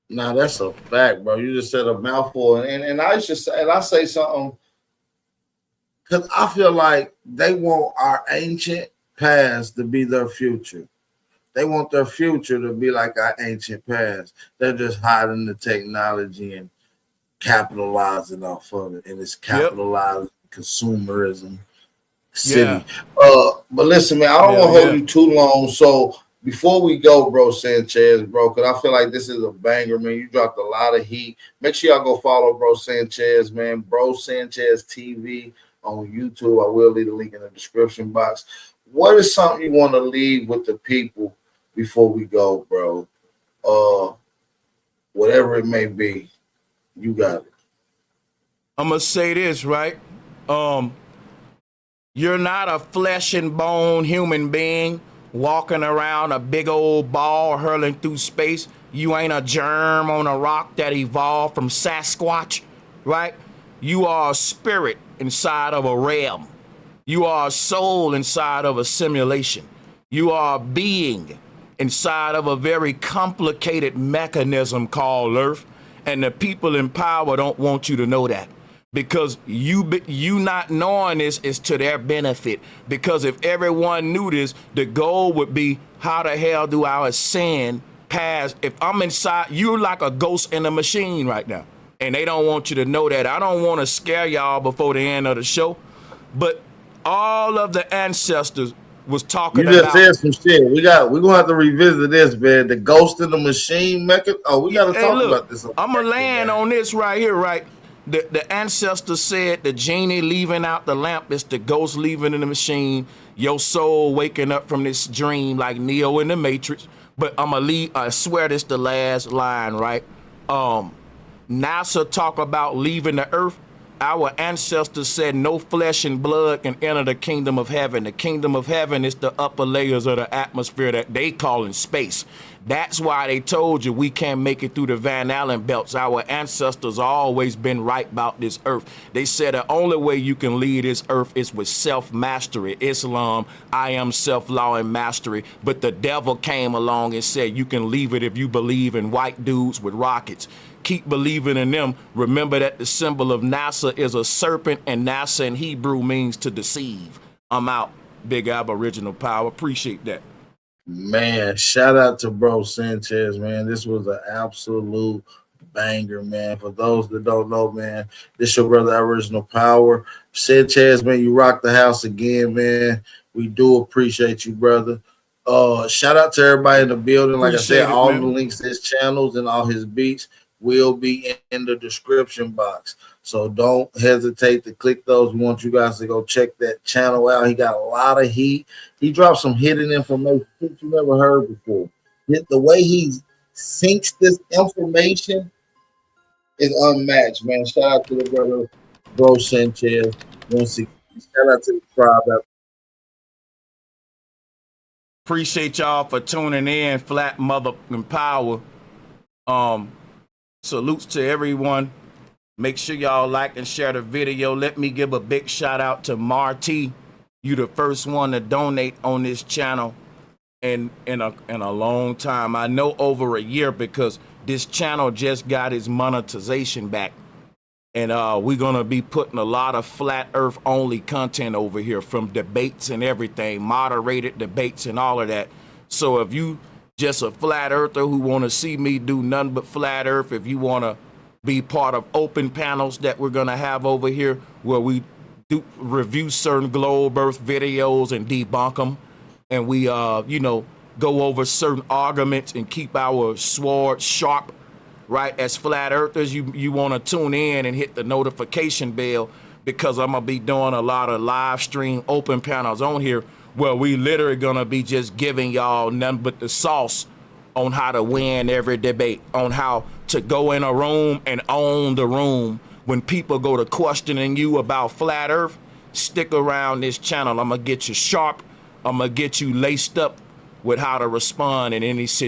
Now that's a fact, bro. You just said a mouthful, and I say something, because I feel like they want our ancient past to be their future. They want their future to be like our ancient past. They're just hiding the technology and capitalizing off of it, and it's capitalizing consumerism city. But listen, man, I don't want to hold you too long. So before we go, bro, Sanchez, bro, because I feel like this is a banger, man. You dropped a lot of heat. Make sure y'all go follow Bro Sanchez, man. Bro Sanchez TV on YouTube. I will leave the link in the description box. What is something you want to leave with the people before we go, bro? Whatever it may be, you got it. I'm gonna say this, right? You're not a flesh and bone human being walking around a big old ball hurling through space. You ain't a germ on a rock that evolved from Sasquatch, right? You are a spirit inside of a realm. You are a soul inside of a simulation. You are a being inside of a very complicated mechanism called Earth. And the people in power don't want you to know that, because you not knowing this is to their benefit. Because if everyone knew this, the goal would be, how the hell do I ascend past? If I'm inside, you're like a ghost in a machine right now, and they don't want you to know that. I don't want to scare y'all before the end of the show, but all of the ancestors was talking about. You just said some shit. We're gonna have to revisit this, man. The ghost in the machine mechanism. Oh, we gotta talk about this. I'm gonna land on this right here, right? The ancestor said the genie leaving out the lamp is the ghost leaving in the machine. Your soul waking up from this dream like Neo in the Matrix. But I'm gonna leave. I swear this the last line, right? NASA talk about leaving the Earth. Our ancestors said no flesh and blood can enter the kingdom of heaven. The kingdom of heaven is the upper layers of the atmosphere that they call in space. That's why they told you we can't make it through the Van Allen belts. Our ancestors always been right about this earth. They said the only way you can lead this earth is with self-mastery. Islam, I am self-law and mastery. But the devil came along and said you can leave it if you believe in white dudes with rockets. Keep believing in them. Remember that the symbol of NASA is a serpent, and NASA in Hebrew means to deceive. I'm out. Big Aboriginal Power. Appreciate that. Man, shout out to bro Sanchez, man. This was an absolute banger, man. For those that don't know, man, this your brother Aboriginal Power. Sanchez, man, you rock the house again, man. We do appreciate you, brother. Shout out to everybody in the building. Like Appreciate I said, it, all man. the links to his channels and all his beats will be in the description box. So don't hesitate to click those. We want you guys to go check that channel out. He got a lot of heat. He dropped some hidden information that you never heard before. The way he sinks this information is unmatched, man. Shout out to the brother, bro Sanchez. 160. Shout out to the tribe. Appreciate y'all for tuning in. Flat Mother and Power. Salutes to everyone. Make sure y'all like and share the video. Let me give a big shout out to Marty. You the first one to donate on this channel in a long time. I know over a year, because this channel just got its monetization back. And we're gonna be putting a lot of flat earth only content over here, from debates and everything, moderated debates and all of that. So if you just a flat earther who want to see me do nothing but flat earth, if you want to be part of open panels that we're gonna have over here, where we do review certain globe earth videos and debunk them, and we go over certain arguments and keep our sword sharp, right? As flat earthers, you want to tune in and hit the notification bell, because I'm gonna be doing a lot of live stream open panels on here, where we literally gonna be just giving y'all nothing but the sauce on how to win every debate, on how to go in a room and own the room. When people go to questioning you about flat earth, stick around this channel. I'm gonna get you sharp. I'm gonna get you laced up with how to respond in any situation.